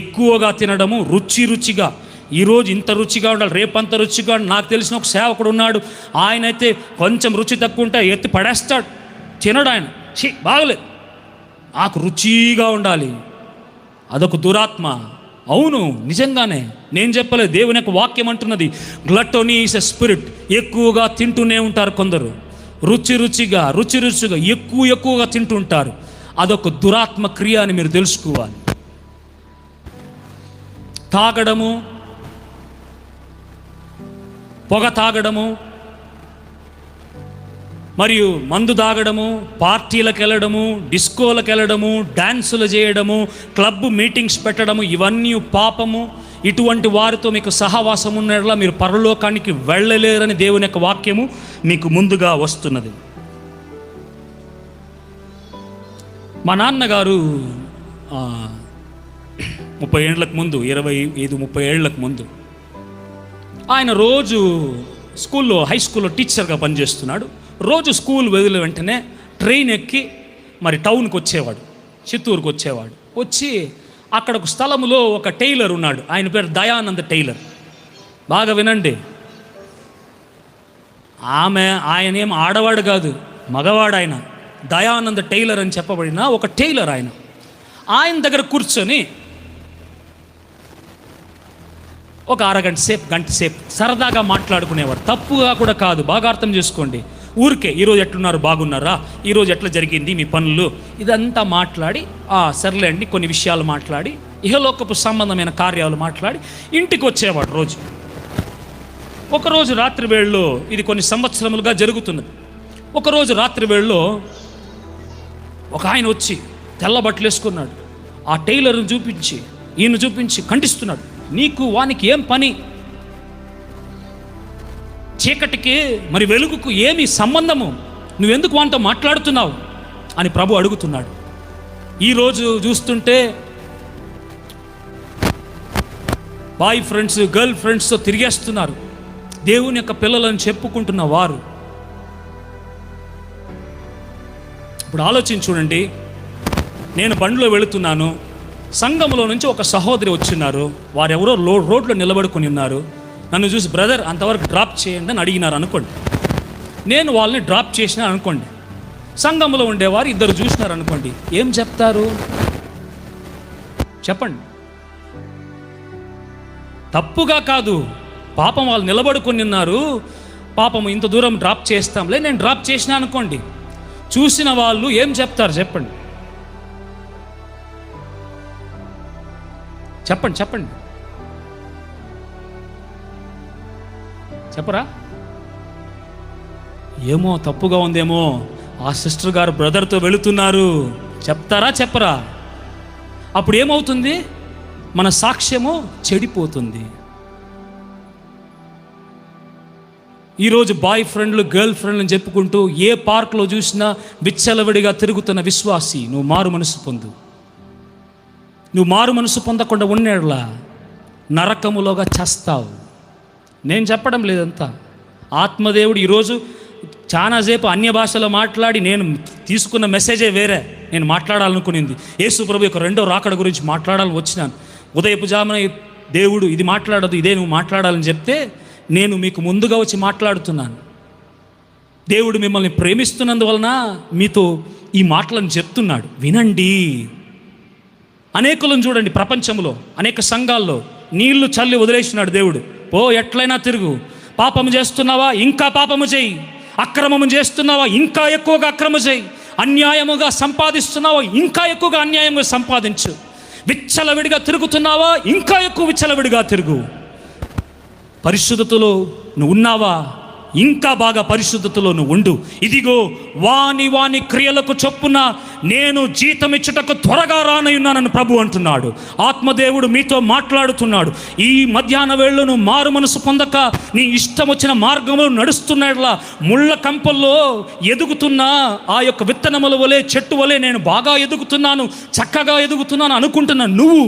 A: ఎక్కువగా తినడము, రుచిగా, ఈరోజు ఇంత రుచిగా ఉండాలి, రేపంత రుచిగా. నాకు తెలిసిన ఒక సేవకుడు ఉన్నాడు, ఆయనైతే కొంచెం రుచి తక్కువ ఉంటే ఎత్తి పడేస్తాడు, తినడు ఆయన. బాగలేదు, నాకు రుచిగా ఉండాలి. అదొక దురాత్మ. అవును, నిజంగానే, నేను చెప్పలేదు, దేవుని యొక్క వాక్యం అంటున్నది. గ్లటోనీ ఈజ్ ఎ స్పిరిట్. ఎక్కువగా తింటూనే ఉంటారు కొందరు, రుచిగా ఎక్కువగా తింటుంటారు. అదొక దురాత్మ క్రియ అని మీరు తెలుసుకోవాలి. తాగడము, పొగ తాగడము, మరియు మందు తాగడము, పార్టీలకు వెళ్ళడము, డిస్కోలకు వెళ్ళడము, డ్యాన్సులు చేయడము, క్లబ్ మీటింగ్స్ పెట్టడము, ఇవన్నీ పాపము. ఇటువంటి వారితో మీకు సహవాసం ఉన్నట్లా మీరు పరలోకానికి వెళ్ళలేరని దేవుని యొక్క వాక్యము మీకు ముందుగా వస్తున్నది. మా నాన్నగారు 30 ఏళ్ళకు ముందు, 25-30 ఏళ్ళకు ముందు, ఆయన రోజు స్కూల్లో, హై స్కూల్లో టీచర్గా పనిచేస్తున్నాడు. రోజు స్కూల్ వదిలిన వెంటనే ట్రైన్ ఎక్కి మరి టౌన్కి వచ్చేవాడు, చిత్తూరుకు వచ్చేవాడు. వచ్చి అక్కడ ఒక స్థలంలో ఒక టైలర్ ఉన్నాడు, ఆయన పేరు దయానంద్ టైలర్. బాగా వినండి, ఆయన ఏం ఆడవాడు కాదు, మగవాడు. ఆయన దయానంద్ టైలర్ అని చెప్పబడిన ఒక టైలర్. ఆయన దగ్గర కూర్చొని ఒక అరగంట సేపు, గంట సేపు సరదాగా మాట్లాడుకునేవారు. తప్పుగా కూడా కాదు, బాగా అర్థం చేసుకోండి. ఊరికే ఈరోజు ఎట్లున్నారు, బాగున్నారా, ఈరోజు ఎట్లా జరిగింది మీ పనులు, ఇదంతా మాట్లాడి సర్లేండి కొన్ని విషయాలు మాట్లాడి ఇహలోకపు సంబంధమైన కార్యాలు మాట్లాడి ఇంటికి వచ్చేవాడు రోజు. ఒకరోజు రాత్రి వేళలో, ఇది కొన్ని సంవత్సరములుగా జరుగుతున్నది, ఒకరోజు రాత్రి వేళలో ఒక ఆయన వచ్చి తెల్ల బట్టలు వేసుకున్నాడు. ఆ టైలర్ని చూపించి ఈయన చూపించి ఖండిస్తున్నాడు. నీకు వానికి ఏం పని, చీకటికి మరి వెలుగుకు ఏమి సంబంధము, నువ్వెందుకు వానితో మాట్లాడుతున్నావు అని ప్రభు అడుగుతున్నాడు. ఈరోజు చూస్తుంటే బాయ్ ఫ్రెండ్స్, గర్ల్ ఫ్రెండ్స్తో తిరిగేస్తున్నారు. దేవుని యొక్క పిల్లలను చెప్పుకుంటున్న వారు. ఇప్పుడు ఆలోచించి చూడండి, నేను బండిలో వెళుతున్నాను, సంఘంలో నుంచి ఒక సహోదరి వచ్చిన్నారు. వారెవరో రోడ్లో నిలబడుకొని ఉన్నారు. నన్ను చూసి బ్రదర్ అంతవరకు డ్రాప్ చేయండి అని అడిగినారు అనుకోండి. నేను వాళ్ళని డ్రాప్ చేసినా అనుకోండి. సంఘంలో ఉండేవారు ఇద్దరు చూసినారు అనుకోండి. ఏం చెప్తారు చెప్పండి? తప్పుగా కాదు, పాపం వాళ్ళు నిలబడుకొని ఉన్నారు, పాపం ఇంత దూరం డ్రాప్ చేస్తాంలే, నేను డ్రాప్ చేసినా అనుకోండి. చూసిన వాళ్ళు ఏం చెప్తారు చెప్పండి? చెప్పండి చెప్పండి చెప్పరా? ఏమో తప్పుగా ఉందేమో, ఆ సిస్టర్ గారు బ్రదర్తో వెళుతున్నారు చెప్తారా చెప్పరా? అప్పుడు ఏమవుతుంది? మన సాక్ష్యము చెడిపోతుంది. ఈరోజు బాయ్ ఫ్రెండ్లు, గర్ల్ ఫ్రెండ్లను చెప్పుకుంటూ ఏ పార్క్లో చూసినా విచ్చలవిడిగా తిరుగుతున్న విశ్వాసి, నువ్వు మారు మనసు పొందు. నువ్వు మారు మనసు పొందకుండా ఉండేలా నరకములోగా చేస్తావు. నేను చెప్పడం లేదంతా, ఆత్మదేవుడు ఈరోజు చాలాసేపు అన్య భాషలో మాట్లాడి, నేను తీసుకున్న మెసేజే వేరే, నేను మాట్లాడాలనుకునింది యేసు ప్రభు యొక్క రెండో రాకడ గురించి మాట్లాడాలని వచ్చినాను. ఉదయపు జామున దేవుడు ఇది మాట్లాడదు, ఇదే నువ్వు మాట్లాడాలని చెప్తే నేను మీకు ముందుగా వచ్చి మాట్లాడుతున్నాను. దేవుడు మిమ్మల్ని ప్రేమిస్తున్నందువలన మీతో ఈ మాటలను చెప్తున్నాడు, వినండి. అనేకులను చూడండి, ప్రపంచంలో అనేక సంఘాల్లో నీళ్లు చల్లి వదిలేసినాడు దేవుడు. పో, ఎట్లయినా తిరుగు. పాపము చేస్తున్నావా, ఇంకా పాపము చేయి. అక్రమము చేస్తున్నావా, ఇంకా ఎక్కువగా అక్రమ చేయి. అన్యాయముగా సంపాదిస్తున్నావా, ఇంకా ఎక్కువగా అన్యాయంగా సంపాదించు. విచ్చలవిడిగా తిరుగుతున్నావా, ఇంకా ఎక్కువ విచ్చలవిడిగా తిరుగు. పరిశుద్ధతలో నువ్వు ఉన్నావా, ఇంకా బాగా పరిశుద్ధతలో నువ్వు ఉండు. ఇదిగో వాని వాని క్రియలకు చొప్పున నేను జీతం ఇచ్చుటకు త్వరగా రానయ్యున్నానని ప్రభు అంటున్నాడు. ఆత్మదేవుడు మీతో మాట్లాడుతున్నాడు. ఈ మధ్యాహ్న వేళలో నువ్వు మారు మనసు పొందక నీ ఇష్టం వచ్చిన మార్గంలో నడుస్తున్నట్లా ముళ్ళ కంపల్లో ఎదుగుతున్న ఆ యొక్క విత్తనముల వలె, చెట్టు వలె నేను బాగా ఎదుగుతున్నాను, చక్కగా ఎదుగుతున్నాను అనుకుంటున్నా నువ్వు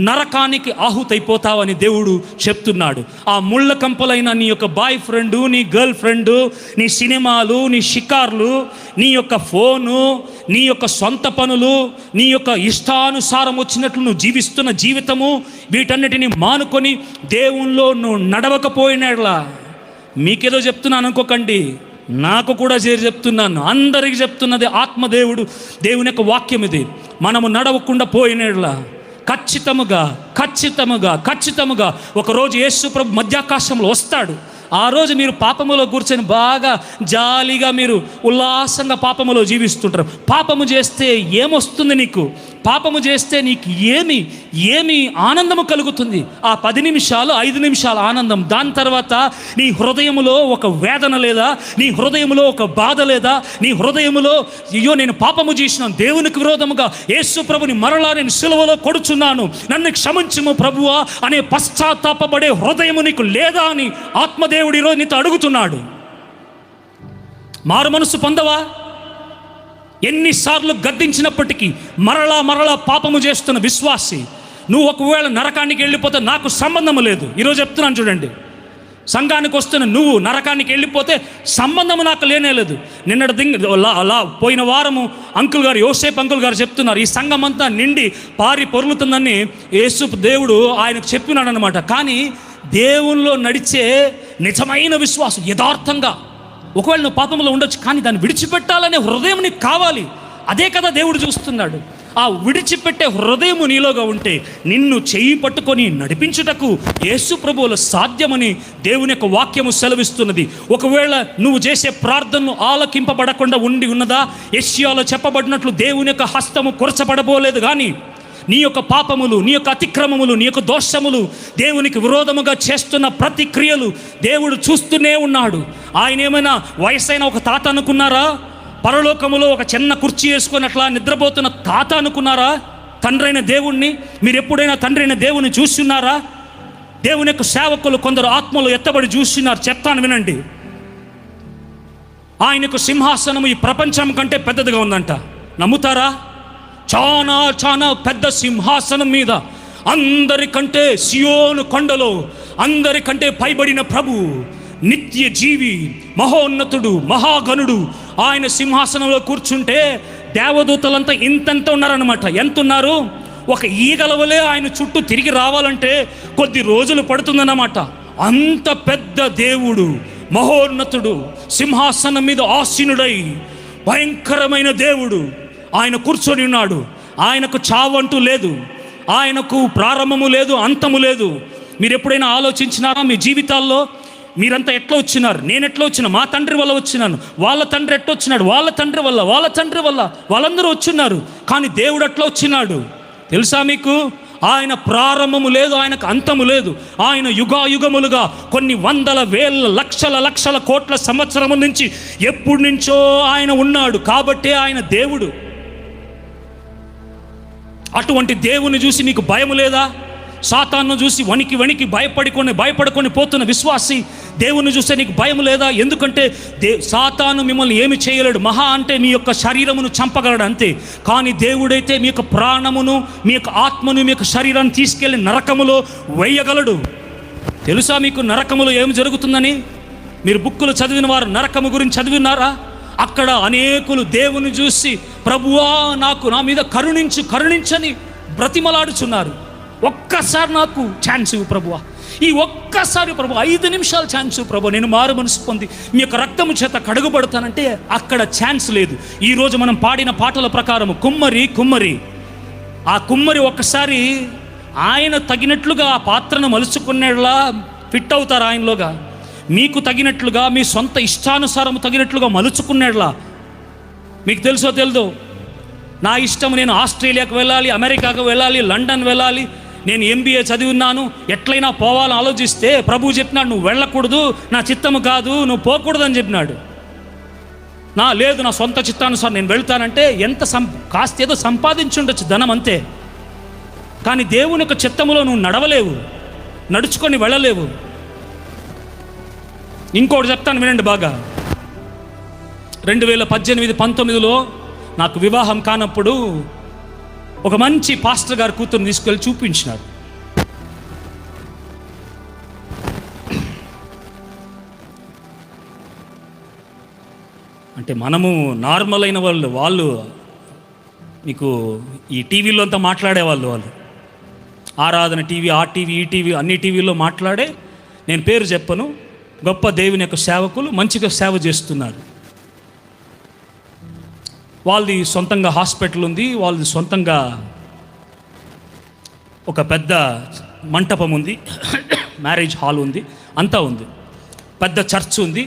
A: నరకానికి ఆహుతైపోతావని దేవుడు చెప్తున్నాడు. ఆ ముళ్ళ కంపలైన నీ యొక్క బాయ్ ఫ్రెండు, నీ గర్ల్ ఫ్రెండు, నీ సినిమాలు, నీ షికార్లు, నీ యొక్క ఫోను, నీ యొక్క సొంత పనులు, నీ యొక్క ఇష్టానుసారం వచ్చినట్లు నువ్వు జీవిస్తున్న జీవితము, వీటన్నిటిని మానుకొని దేవునిలో నువ్వు నడవకపోయినట్లా, మీకేదో చెప్తున్నాను అనుకోకండి, నాకు కూడా చేరి చెప్తున్నాను, అందరికీ చెప్తున్నది ఆత్మదేవుడు, దేవుని యొక్క వాక్యం ఇది. మనము నడవకుండా పోయినట్లా ఖచ్చితముగా ఒకరోజు యేసు ప్రభు మధ్యాకాశంలో వస్తాడు. ఆ రోజు మీరు పాపములో కూర్చొని బాగా జాలీగా మీరు ఉల్లాసంగా పాపములో జీవిస్తుంటారు. పాపము చేస్తే ఏమొస్తుంది నీకు? పాపము చేస్తే నీకు ఏమి ఆనందము కలుగుతుంది? ఆ 10 నిమిషాలు 5 నిమిషాల ఆనందం. దాని తర్వాత నీ హృదయములో ఒక వేదన లేదా, నీ హృదయములో ఒక బాధ లేదా, నీ హృదయములో అయ్యో నేను పాపము చేసినాను, దేవునికి విరోధముగా యేసు ప్రభుని మరలా నేను సిలువలో కొడుచున్నాను, నన్ను క్షమించుము ప్రభువా అనే పశ్చాత్తాపపడే హృదయము నీకు లేదా అని ఆత్మదేవుడు ఈరోజు నీతో అడుగుతున్నాడు. మారు మనసు పొందవా? ఎన్నిసార్లు గద్దించినప్పటికీ మరలా పాపము చేస్తున్న విశ్వాసి, నువ్వు ఒకవేళ నరకానికి వెళ్ళిపోతే నాకు సంబంధం లేదు. ఈరోజు చెప్తున్నాను చూడండి, సంఘానికి వస్తున్న నువ్వు నరకానికి వెళ్ళిపోతే సంబంధము నాకు లేనేలేదు. పోయిన వారము అంకుల్ గారు, యోసేపు అంకుల్ గారు చెప్తున్నారు, ఈ సంఘం అంతా నిండి పారి పొర్లుతుందని యేసు దేవుడు ఆయనకు చెప్పినాడు అనమాట. కానీ దేవునిలో నడిచే నిజమైన విశ్వాసం యథార్థంగా, ఒకవేళ నువ్వు పాపంలో ఉండొచ్చు కానీ దాన్ని విడిచిపెట్టాలనే హృదయం నీకు కావాలి. అదే కదా దేవుడు చూస్తున్నాడు. ఆ విడిచిపెట్టే హృదయము నీలోగా ఉంటే నిన్ను చెయ్యి పట్టుకొని నడిపించుటకు యేసు ప్రభువులు సాధ్యమని దేవుని యొక్క వాక్యము సెలవిస్తున్నది. ఒకవేళ నువ్వు చేసే ప్రార్థనలు ఆలకింపబడకుండా ఉండి ఉన్నదా? యెషయాలో చెప్పబడినట్లు దేవుని యొక్క హస్తము కొరచబడబోలేదు. కానీ నీ యొక్క పాపములు, నీ యొక్క అతిక్రమములు, నీ యొక్క దోషములు, దేవునికి విరోధముగా చేస్తున్న ప్రతి క్రియలు దేవుడు చూస్తూనే ఉన్నాడు. ఆయన ఏమైనా వయసైన ఒక తాత అనుకున్నారా? పరలోకములో ఒక చిన్న కుర్చీ వేసుకొని అట్లా నిద్రపోతున్న తాత అనుకున్నారా? తండ్రైన దేవుణ్ణి మీరు ఎప్పుడైనా తండ్రైన దేవుని చూస్తున్నారా? దేవుని యొక్క సేవకులు కొందరు ఆత్మలు ఎత్తబడి చూస్తున్నారు. చెప్తాను వినండి. ఆయన యొక్క సింహాసనము ఈ ప్రపంచం కంటే పెద్దదిగా ఉందంట. నమ్ముతారా? చాలా చాలా పెద్ద సింహాసనం మీద అందరికంటే సియోను కొండలో అందరికంటే పైబడిన ప్రభు, నిత్య జీవి, మహోన్నతుడు, మహాగణుడు ఆయన సింహాసనంలో కూర్చుంటే దేవదూతలంతా ఇంతంత ఉన్నారన్నమాట. ఎంత ఉన్నారు? ఒక ఈగలవలే ఆయన చుట్టూ తిరిగి రావాలంటే కొద్ది రోజులు పడుతుందన్నమాట. అంత పెద్ద దేవుడు, మహోన్నతుడు, సింహాసనం మీద ఆసీనుడై భయంకరమైన దేవుడు ఆయన కూర్చొని ఉన్నాడు. ఆయనకు చావంటూ లేదు, ఆయనకు ప్రారంభము లేదు, అంతము లేదు. మీరు ఎప్పుడైనా ఆలోచించినారా మీ జీవితాల్లో? మీరంతా ఎట్లా వచ్చినారు? నేను ఎట్లా వచ్చినా? మా తండ్రి వల్ల వచ్చినాను. వాళ్ళ తండ్రి ఎట్లా వచ్చినాడు? వాళ్ళ తండ్రి వల్ల, వాళ్ళ తండ్రి వల్ల, వాళ్ళందరూ వచ్చిన్నారు. కానీ దేవుడు ఎట్లా వచ్చినాడు తెలుసా మీకు? ఆయన ప్రారంభము లేదు, ఆయనకు అంతము లేదు. ఆయన యుగాయుగములుగా కొన్ని వందల వేల లక్షల లక్షల కోట్ల సంవత్సరముల నుంచి ఎప్పటి నుంచో ఆయన ఉన్నాడు. కాబట్టే ఆయన దేవుడు. అటువంటి దేవుని చూసి నీకు భయము లేదా? సాతాను చూసి వణికి వణికి భయపడుకొని పోతున్న విశ్వాసి దేవుని చూస్తే నీకు భయం లేదా? ఎందుకంటే సాతాను మిమ్మల్ని ఏమి చేయలేడు. మహా అంటే మీ యొక్క శరీరమును చంపగలడు అంతే. కానీ దేవుడైతే మీ యొక్క ప్రాణమును, మీ యొక్క ఆత్మను, మీ యొక్క శరీరాన్ని తీసుకెళ్ళి నరకములో వేయగలడు. తెలుసా మీకు నరకములో ఏమి జరుగుతుందని? మీరు బుక్కులు చదివిన వారు నరకము గురించి చదివినారా? అక్కడ అనేకులు దేవుని చూసి ప్రభువా నా మీద కరుణించని బ్రతిమలాడుచున్నారు. ఒక్కసారి నాకు ఛాన్స్ ఇవ్వు ప్రభువా, ఈ ఒక్కసారి ప్రభు 5 నిమిషాలు ఛాన్స్ ఇవ్వు ప్రభు, నేను మారు మనసు పొంది మీ యొక్క రక్తము చేత కడుగుబడతానంటే అక్కడ ఛాన్స్ లేదు. ఈరోజు మనం పాడిన పాటల ప్రకారం కుమ్మరి ఆ కుమ్మరి ఒక్కసారి ఆయన తగినట్లుగా ఆ పాత్రను మలుచుకునేలా ఫిట్ అవుతారు ఆయనలోగా. మీకు తగినట్లుగా, మీ సొంత ఇష్టానుసారం తగినట్లుగా మలుచుకునేలా. మీకు తెలుసో తెలీదో, నా ఇష్టం, నేను ఆస్ట్రేలియాకు వెళ్ళాలి, అమెరికాకు వెళ్ళాలి, లండన్ వెళ్ళాలి, నేను MBA చదివి ఉన్నాను, ఎట్లయినా పోవాలని ఆలోచిస్తే ప్రభువు చెప్పినాడు నువ్వు వెళ్ళకూడదు, నా చిత్తము కాదు, నువ్వు పోకూడదు అని చెప్పినాడు. లేదు నా సొంత చిత్తానుసారం నేను వెళ్తానంటే కాస్త ఏదో సంపాదించుండొచ్చు ధనం అంతే. కానీ దేవుని యొక్క చిత్తములో నువ్వు నడవలేవు, నడుచుకొని వెళ్ళలేవు. ఇంకోటి చెప్తాను వినండి బాగా. 2018-19లో నాకు వివాహం కానప్పుడు ఒక మంచి పాస్టర్ గారు కూతురుని తీసుకెళ్ళి చూపించినారు. అంటే మనము నార్మల్ అయిన వాళ్ళు మీకు ఈ టీవీలో అంతా మాట్లాడేవాళ్ళు, వాళ్ళు ఆరాధన టీవీ, ఆ టీవీ, ఈ టీవీ, అన్ని టీవీల్లో మాట్లాడే, నేను పేరు చెప్పను, గొప్ప దేవుని యొక్క సేవకులు మంచిగా సేవ చేస్తున్నారు. వాళ్ళది సొంతంగా హాస్పిటల్ ఉంది, వాళ్ళది సొంతంగా ఒక పెద్ద మంటపం ఉంది, మ్యారేజ్ హాల్ ఉంది, అంతా ఉంది, పెద్ద చర్చ్ ఉంది,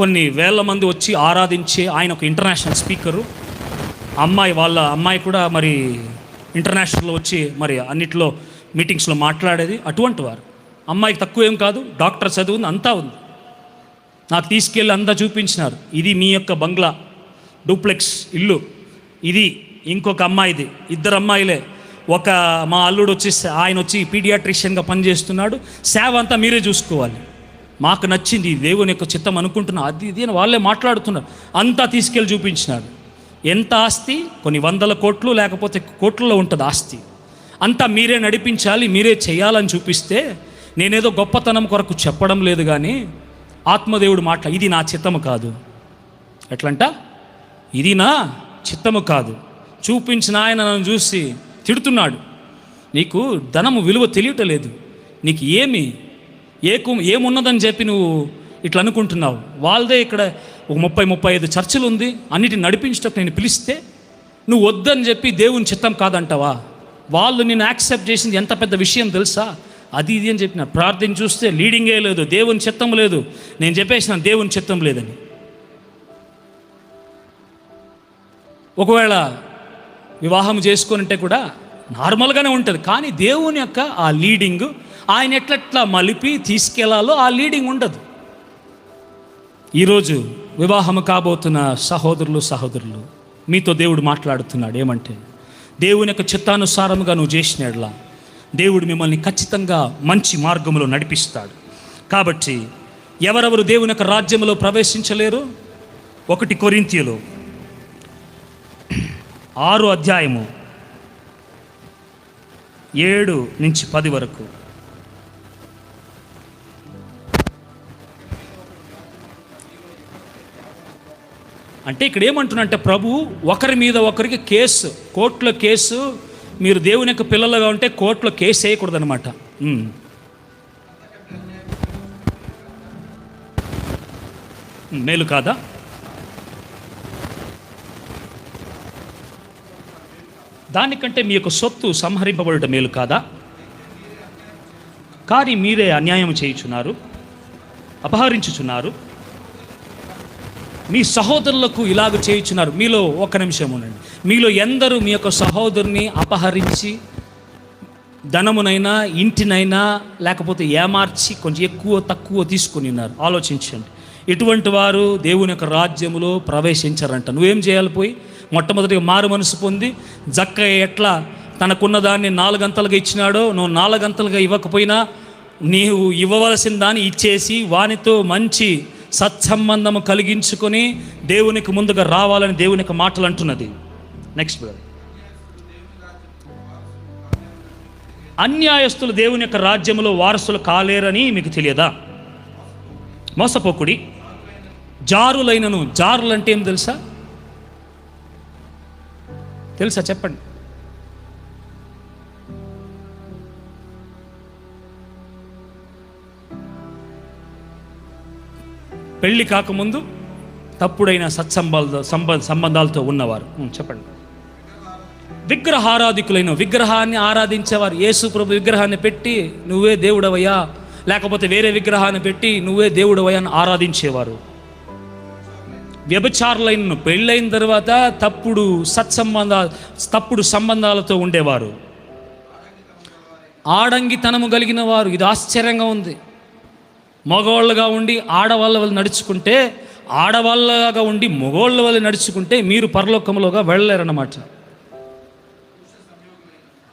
A: కొన్ని వేల మంది వచ్చి ఆరాధించే ఆయన ఒక ఇంటర్నేషనల్ స్పీకరు. వాళ్ళ అమ్మాయి కూడా మరి ఇంటర్నేషనల్లో వచ్చి మరి అన్నిట్లో మీటింగ్స్లో మాట్లాడేది. అటువంటి వారు. అమ్మాయికి తక్కువ ఏం కాదు, డాక్టర్ చదువు ఉంది, అంతా ఉంది. నాకు తీసుకెళ్ళి అంతా చూపించినారు. ఇది మీ యొక్క బంగ్లా, డూప్లెక్స్ ఇల్లు, ఇది ఇంకొక అమ్మాయిది, 2 అమ్మాయిలే. మా అల్లుడు ఆయన వచ్చి పీడియాట్రిషియన్గా పనిచేస్తున్నాడు. సేవ అంతా మీరే చూసుకోవాలి. మాకు నచ్చింది, దేవుని యొక్క చిత్తం అనుకుంటున్నా, అది ఇది అని వాళ్ళే మాట్లాడుతున్నారు. అంతా తీసుకెళ్ళి చూపించినాడు. ఎంత ఆస్తి? కొన్ని 100 కోట్లు లేకపోతే కోట్లలో ఉంటుంది ఆస్తి. అంతా మీరే నడిపించాలి, మీరే చేయాలని చూపిస్తే నేనేదో గొప్పతనం కొరకు చెప్పడం లేదు. కానీ ఆత్మదేవుడు ఇది నా చిత్తము కాదు. ఎట్లంట? ఇది నా చిత్తము కాదు. చూపించిన ఆయన నన్ను చూసి తిడుతున్నాడు. నీకు ధనము విలువ తెలియటలేదు, నీకు ఏమున్నదని చెప్పి నువ్వు ఇట్లా అనుకుంటున్నావు. వాళ్ళదే ఇక్కడ ఒక 30-35 చర్చిలు ఉంది, అన్నిటిని నడిపించటకు నేను పిలిస్తే నువ్వు వద్దని చెప్పి దేవుని చిత్తం కాదంటావా? వాళ్ళు నిన్ను యాక్సెప్ట్ చేసింది ఎంత పెద్ద విషయం తెలుసా? అది ఇది అని చెప్పిన ప్రార్థన చూస్తే లీడింగే లేదు, దేవుని చిత్తం లేదు. నేను చెప్పేసిన దేవుని చిత్తం లేదని. ఒకవేళ వివాహం చేసుకొని కూడా నార్మల్గానే ఉంటుంది, కానీ దేవుని యొక్క ఆ లీడింగ్, ఆయన ఎట్లట్లా మలిపి తీసుకెళ్లాలో ఆ లీడింగ్ ఉండదు. ఈరోజు వివాహం కాబోతున్న సహోదరులు మీతో దేవుడు మాట్లాడుతున్నాడు. ఏమంటే, దేవుని యొక్క చిత్తానుసారముగా నువ్వు చేసినట్లా దేవుడు మిమ్మల్ని ఖచ్చితంగా మంచి మార్గంలో నడిపిస్తాడు. కాబట్టి ఎవరెవరు దేవుని యొక్క రాజ్యంలో ప్రవేశించలేరు? 1 కొరింథీయులు 6 అధ్యాయము 7 నుంచి 10 వరకు. అంటే ఇక్కడ ఏమంటున్నంటే, ప్రభు ఒకరి మీద ఒకరికి కేసు, కోర్టులో కేసు, మీరు దేవుని యొక్క పిల్లలుగా ఉంటే కోర్టులో కేసు వేయకూడదనమాట. మేలు కాదా? దానికంటే మీ యొక్క సొత్తు సంహరింపబడటం మేలు కాదా? కానీ మీరే అన్యాయం చేయుచున్నారు, అపహరించుచున్నారు, మీ సహోదరులకు ఇలాగ చేయుచున్నారు. మీలో ఒక్క నిమిషం ఉండండి. మీలో ఎందరూ మీ యొక్క సహోదరుని అపహరించి ధనమునైనా ఇంటినైనా లేకపోతే ఏమార్చి కొంచెం ఎక్కువ తక్కువ తీసుకుని ఉన్నారు? ఆలోచించండి. ఇటువంటి వారు దేవుని యొక్క రాజ్యములో ప్రవేశించారంట. నువ్వేం చేయాలి? పోయి మొట్టమొదటిగా మారు మనసు పొంది, జక్కయ్య ఎట్లా తనకున్న దాన్ని 4 గంటలుగా ఇచ్చినాడో, నువ్వు 4 గంటలుగా ఇవ్వకపోయినా నీవు ఇవ్వవలసిన దాన్ని ఇచ్చేసి వానితో మంచి సత్సంబంధము కలిగించుకొని దేవునికి ముందుగా రావాలని దేవుని యొక్క మాటలు అంటున్నది. నెక్స్ట్ బ్రదర్, అన్యాయస్తులు దేవుని యొక్క రాజ్యములో వారసులు కాలేరని మీకు తెలియదా? మోసపోకుడి, జారులైనను. జారులు అంటే ఏం తెలుసా? చెప్పండి. పెళ్ళి కాకముందు తప్పుడైన సంబంధాలతో ఉన్నవారు. చెప్పండి. విగ్రహారాధికులైన, విగ్రహాన్ని ఆరాధించేవారు. యేసు ప్రభు విగ్రహాన్ని పెట్టి నువ్వే దేవుడవయ్యా, లేకపోతే వేరే విగ్రహాన్ని పెట్టి నువ్వే దేవుడవయ్యా అని ఆరాధించేవారు. వ్యభిచారులైన, పెళ్ళైన తర్వాత తప్పుడు సంబంధాలతో ఉండేవారు. ఆడంగితనము కలిగిన వారు. ఇది ఆశ్చర్యంగా ఉంది. మగవాళ్ళుగా ఉండి ఆడవాళ్ళ వల్ల నడుచుకుంటే, ఆడవాళ్ళగా ఉండి మగవాళ్ళ వల్ల నడుచుకుంటే మీరు పరలోకములోగా వెళ్ళలేరన్నమాట.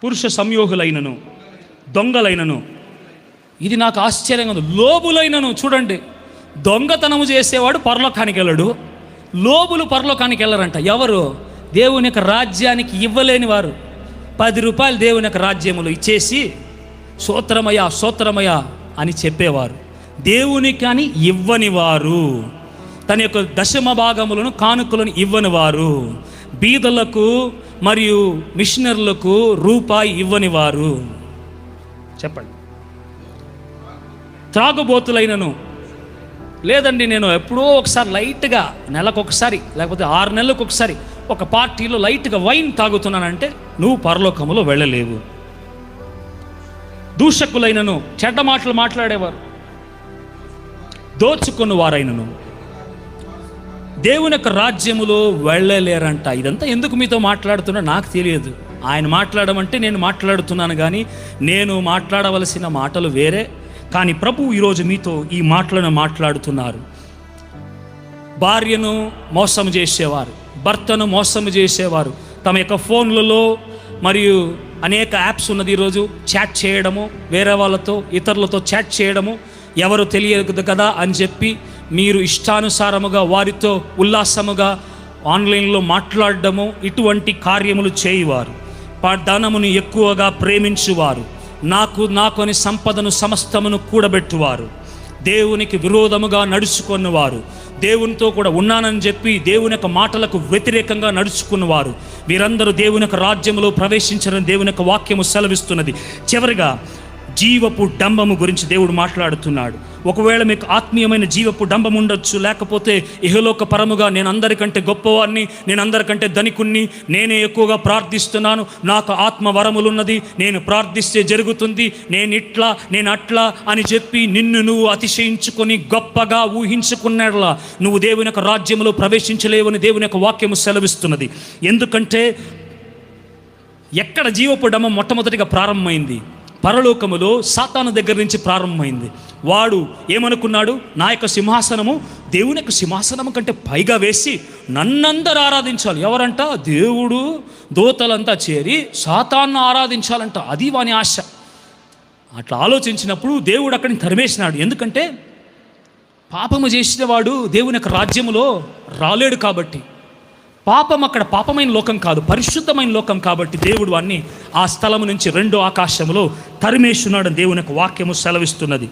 A: పురుష సంయోగులైనను, దొంగలైనను. ఇది నాకు ఆశ్చర్యంగా ఉంది. లోబులైనను. చూడండి, దొంగతనము చేసేవాడు పరలోకానికి వెళ్ళడు, లోబులు పరలోకానికి వెళ్ళరంట. ఎవరు? దేవుని యొక్క రాజ్యానికి ఇవ్వలేని వారు. 10 రూపాయలు దేవుని యొక్క రాజ్యములు ఇచ్చేసి సోత్రమయ్యా సోత్రమయ్యా అని చెప్పేవారు. దేవునికి కానీ ఇవ్వని వారు, తన యొక్క దశమ భాగములను కానుకలను ఇవ్వని వారు, బీదలకు మరియు మిషనర్లకు రూపాయి ఇవ్వని వారు. చెప్పండి. త్రాగుబోతులైనను. లేదండి, నేను ఎప్పుడో ఒకసారి లైట్గా, నెలకొకసారి లేకపోతే 6 నెలలకు ఒకసారి ఒక పార్టీలో లైట్గా వైన్ తాగుతున్నానంటే నువ్వు పరలోకములో వెళ్ళలేవు. దూషకులైనను, చెడ్డ మాటలు మాట్లాడేవారు, దోచుకున్న వారైనను దేవుని యొక్క రాజ్యములో వెళ్ళలేరంట. ఇదంతా ఎందుకు మీతో మాట్లాడుతున్నా నాకు తెలియదు. ఆయన మాట్లాడమంటే నేను మాట్లాడుతున్నాను, కానీ నేను మాట్లాడవలసిన మాటలు వేరే. కానీ ప్రభు ఈరోజు మీతో ఈ మాటలను మాట్లాడుతున్నారు. భార్యను మోసం చేసేవారు, భర్తను మోసం చేసేవారు, తమ యొక్క ఫోన్లలో మరియు అనేక యాప్స్ ఉన్నది ఈరోజు, చాట్ చేయడము, వేరే వాళ్ళతో ఇతరులతో చాట్ చేయడము, ఎవరు తెలియదు కదా అని చెప్పి మీరు ఇష్టానుసారముగా వారితో ఉల్లాసముగా ఆన్లైన్లో మాట్లాడడము, ఇటువంటి కార్యములు చేయువారు. ధనమును ఎక్కువగా ప్రేమించువారు, నాకు అని సంపదను సమస్తమును కూడబెట్టువారు, దేవునికి విరోధముగా నడుచుకున్నవారు, దేవునితో కూడా ఉన్నానని చెప్పి దేవుని యొక్క మాటలకు వ్యతిరేకంగా నడుచుకున్నవారు, వీరందరూ దేవుని యొక్క రాజ్యములో ప్రవేశించారని దేవుని యొక్క వాక్యము సెలవిస్తున్నది. చివరిగా జీవపు డంబము గురించి దేవుడు మాట్లాడుతున్నాడు. ఒకవేళ మీకు ఆత్మీయమైన జీవపు డంబం ఉండొచ్చు, లేకపోతే ఇహలోక పరముగా నేను అందరికంటే గొప్పవాడిని, నేను అందరికంటే ధనికుణ్ణి, నేనే ఎక్కువగా ప్రార్థిస్తున్నాను, నాకు ఆత్మ వరములున్నది, నేను ప్రార్థిస్తే జరుగుతుంది, నేను అట్లా అని చెప్పి నిన్ను నువ్వు అతిశయించుకొని గొప్పగా ఊహించుకున్నట్లా నువ్వు దేవుని యొక్క రాజ్యంలో ప్రవేశించలేవని దేవుని యొక్క వాక్యము సెలవిస్తున్నది. ఎందుకంటే ఎక్కడ జీవపు డంబం మొట్టమొదటిగా ప్రారంభమైంది? పరలోకములో సాతాను దగ్గర నుంచి ప్రారంభమైంది. వాడు ఏమనుకున్నాడు? నా యొక్క సింహాసనము దేవుని యొక్క సింహాసనము కంటే పైగా వేసి నన్నందరూ ఆరాధించాలి. ఎవరంట? దేవుడు దూతలంతా చేరి సాతాన్ని ఆరాధించాలంట. అది వాని ఆశ. అట్లా ఆలోచించినప్పుడు దేవుడు అక్కడిని తరిమేసినాడు. ఎందుకంటే పాపము చేసిన వాడు దేవుని యొక్క రాజ్యములో రాలేడు కాబట్టి. పాపం అక్కడ పాపమైన లోకం కాదు, పరిశుద్ధమైన లోకం కాబట్టి దేవుడు వాన్ని ఆ స్థలము నుంచి రెండో ఆకాశములో తరిమేస్తున్నాడని దేవుని యొక్క వాక్యము సెలవిస్తున్నది.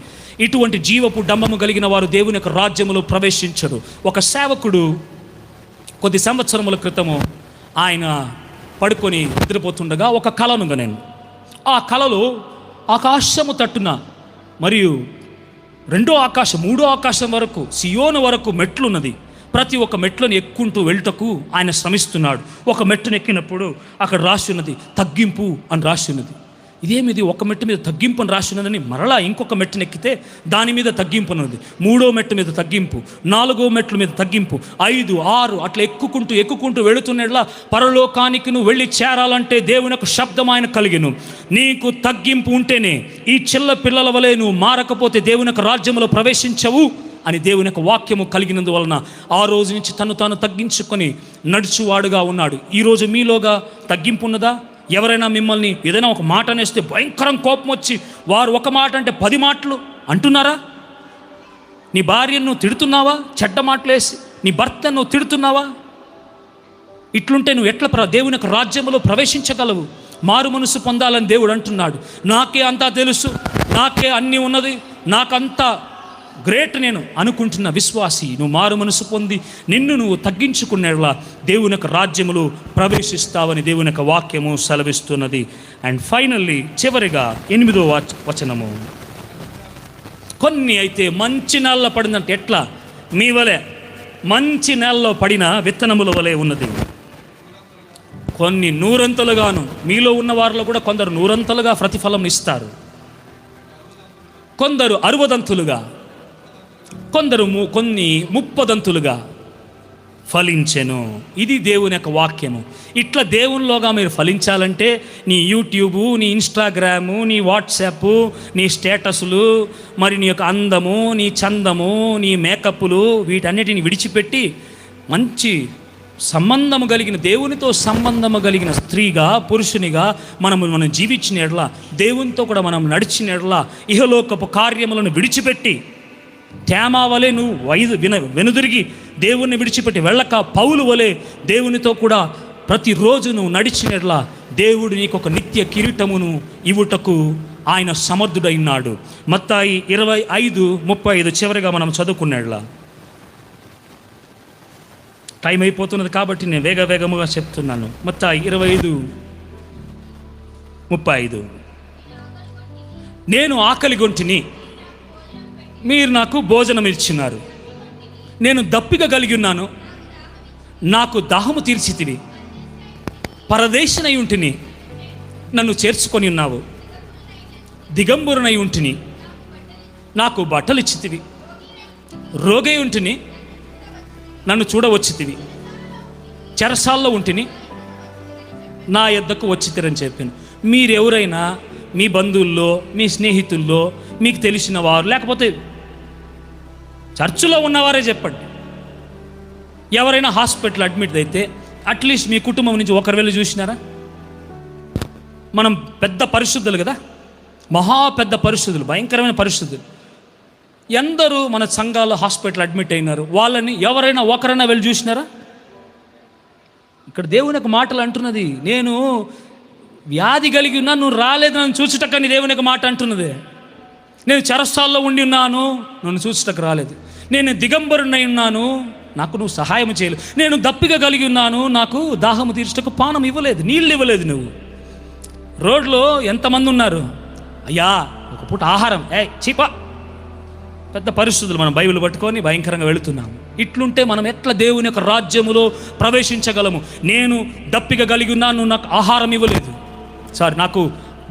A: ఇటువంటి జీవపు డంబము కలిగిన వారు దేవుని యొక్క రాజ్యములో ప్రవేశించరు. ఒక సేవకుడు కొద్ది సంవత్సరముల క్రితము ఆయన పడుకొని నిద్రపోతుండగా ఒక కలను నేను. ఆ కలలో ఆకాశము తట్టున మరియు రెండో ఆకాశం, మూడో ఆకాశం వరకు, సియోను వరకు మెట్లున్నది. ప్రతి ఒక్క మెట్లను ఎక్కుంటూ వెళ్ళటకు ఆయన శ్రమిస్తున్నాడు. ఒక మెట్టును ఎక్కినప్పుడు అక్కడ రాసి ఉన్నది తగ్గింపు అని రాసి ఉన్నది. ఇదేమిది? ఒక మెట్టు మీద తగ్గింపు అని రాసి ఉన్నదని మరలా ఇంకొక మెట్టును ఎక్కితే దాని మీద తగ్గింపు ఉన్నది. మూడో మెట్టు మీద తగ్గింపు, నాలుగో మెట్ల మీద తగ్గింపు, 5, 6 అట్లా ఎక్కుకుంటూ వెళుతున్నట్లా పరలోకానికి నువ్వు వెళ్ళి చేరాలంటే దేవుని యొక్క శబ్దం ఆయన కలిగిను. నీకు తగ్గింపు ఉంటేనే, ఈ చిల్ల పిల్లల వలె నువ్వు మారకపోతే దేవుని యొక్క రాజ్యంలో ప్రవేశించవు అని దేవుని యొక్క వాక్యము కలిగినందువలన ఆ రోజు నుంచి తను తాను తగ్గించుకొని నడుచువాడుగా ఉన్నాడు. ఈరోజు మీలోగా తగ్గింపు ఉన్నదా? ఎవరైనా మిమ్మల్ని ఏదైనా ఒక మాట అనేస్తే భయంకరం కోపం వచ్చి వారు ఒక మాట అంటే 10 మాటలు అంటున్నారా? నీ భార్యను నువ్వు తిడుతున్నావా? చెడ్డ మాటలు వేసి నీ భర్తను నువ్వు తిడుతున్నావా? ఇట్లుంటే నువ్వు ఎట్లా దేవుని యొక్క రాజ్యంలో ప్రవేశించగలవు? మారు మనసు పొందాలని దేవుడు అంటున్నాడు. నాకే అంతా తెలుసు, నాకే అన్నీ ఉన్నది, నాకంతా గ్రేట్ నేను అనుకుంటున్న విశ్వాసి, నువ్వు మారు మనసు పొంది నిన్ను నువ్వు తగ్గించుకునేలా దేవుని యొక్క రాజ్యములు ప్రవేశిస్తావని దేవుని యొక్క వాక్యము సెలవిస్తున్నది. అండ్ ఫైనల్లీ చివరిగా 8వ వచనము, కొన్ని అయితే మంచి నేలలో పడిందంటే ఎట్లా? మీ వలె మంచి నేలలో పడిన విత్తనముల వలె ఉన్నది. కొన్ని నూరంతలుగాను, మీలో ఉన్న వారిలో కూడా కొందరు నూరంతలుగా ప్రతిఫలం ఇస్తారు, కొందరు 60దంతులుగా, కొందరు కొన్ని 30దంతులుగా ఫలించెను. ఇది దేవుని యొక్క వాక్యము. ఇట్లా దేవునిలోగా మీరు ఫలించాలంటే నీ యూట్యూబు, నీ ఇన్స్టాగ్రాము, నీ వాట్సాప్, నీ స్టేటస్లు, మరి నీ యొక్క అందము, నీ చందము, నీ మేకప్లు, వీటన్నిటిని విడిచిపెట్టి మంచి సంబంధము కలిగిన, దేవునితో సంబంధము కలిగిన స్త్రీగా, పురుషునిగా మనం జీవించిన ఎడల, దేవునితో కూడా మనం నడిచిన ఎడల, ఇహలోకపు కార్యములను విడిచిపెట్టి తేమా వలె నువ్వు వెనుదిరిగి దేవుణ్ణి విడిచిపెట్టి వెళ్ళక పౌలు వలె దేవునితో కూడా ప్రతిరోజు నువ్వు నడిచినట్లా దేవుడు నీకు ఒక నిత్య కిరీటమును ఇవ్వుటకు ఆయన సమర్థుడైనాడు. మత్తాయి 25:35 చివరిగా మనం చదువుకున్నట్లా. టైం అయిపోతున్నది కాబట్టి నేను వేగముగా చెప్తున్నాను. మత్తాయి 25:35, నేను ఆకలిగొంటిని, మీరు నాకు భోజనం ఇచ్చినారు, నేను దప్పిక కలిగి ఉన్నాను, నాకు దాహము తీర్చితివి, పరదేశినై ఉంటిని, నన్ను చేర్చుకొని ఉన్నావు, దిగంబరునై ఉంటిని, నాకు బట్టలు ఇచ్చితివి, రోగై ఉంటిని, నన్ను చూడవచ్చితివి, చెరసాల్లో ఉంటిని, నా యొద్దకు వచ్చితిరని చెప్పాను. మీరెవరైనా మీ బంధువుల్లో, మీ స్నేహితుల్లో, మీకు తెలిసిన వారు, లేకపోతే చర్చిలో ఉన్నవారే చెప్పండి, ఎవరైనా హాస్పిటల్ అడ్మిట్ అయితే అట్లీస్ట్ మీ కుటుంబం నుంచి ఒకరు వెళ్ళి చూసినారా? మనం పెద్ద పరిశుద్ధులు కదా, మహా పెద్ద పరిశుద్ధులు, భయంకరమైన పరిశుద్ధులు. ఎందరూ మన సంఘాల్లో హాస్పిటల్ అడ్మిట్ అయినారు, వాళ్ళని ఎవరైనా ఒకరైనా వెళ్ళి చూసినారా? ఇక్కడ దేవుని యొక్క మాటలు అంటున్నది, నేను వ్యాధి కలిగి ఉన్నా, నువ్వు రాలేదు నన్ను చూచుటకని దేవుని యొక్క మాట అంటున్నది. నేను చెరసాల్లో ఉండి ఉన్నాను, నన్ను చూచుటకు రాలేదు. నేను దిగంబరునై ఉన్నాను, నాకు నువ్వు సహాయం చేయలేదు. నేను దప్పిక కలిగి ఉన్నాను, నాకు దాహము తీర్చుటకు పానం ఇవ్వలేదు, నీళ్ళు ఇవ్వలేదు. నువ్వు రోడ్లో ఎంతమంది ఉన్నారు, అయ్యా ఒక పూట ఆహారం చీపా. పెద్ద పరిస్థితులు మనం బైబిల్ పట్టుకొని భయంకరంగా వెళుతున్నాము. ఇట్లుంటే మనం ఎట్లా దేవుని యొక్క రాజ్యములో ప్రవేశించగలము? నేను దప్పిక కలిగి ఉన్నాను, నువ్వు నాకు ఆహారం ఇవ్వలేదు. నాకు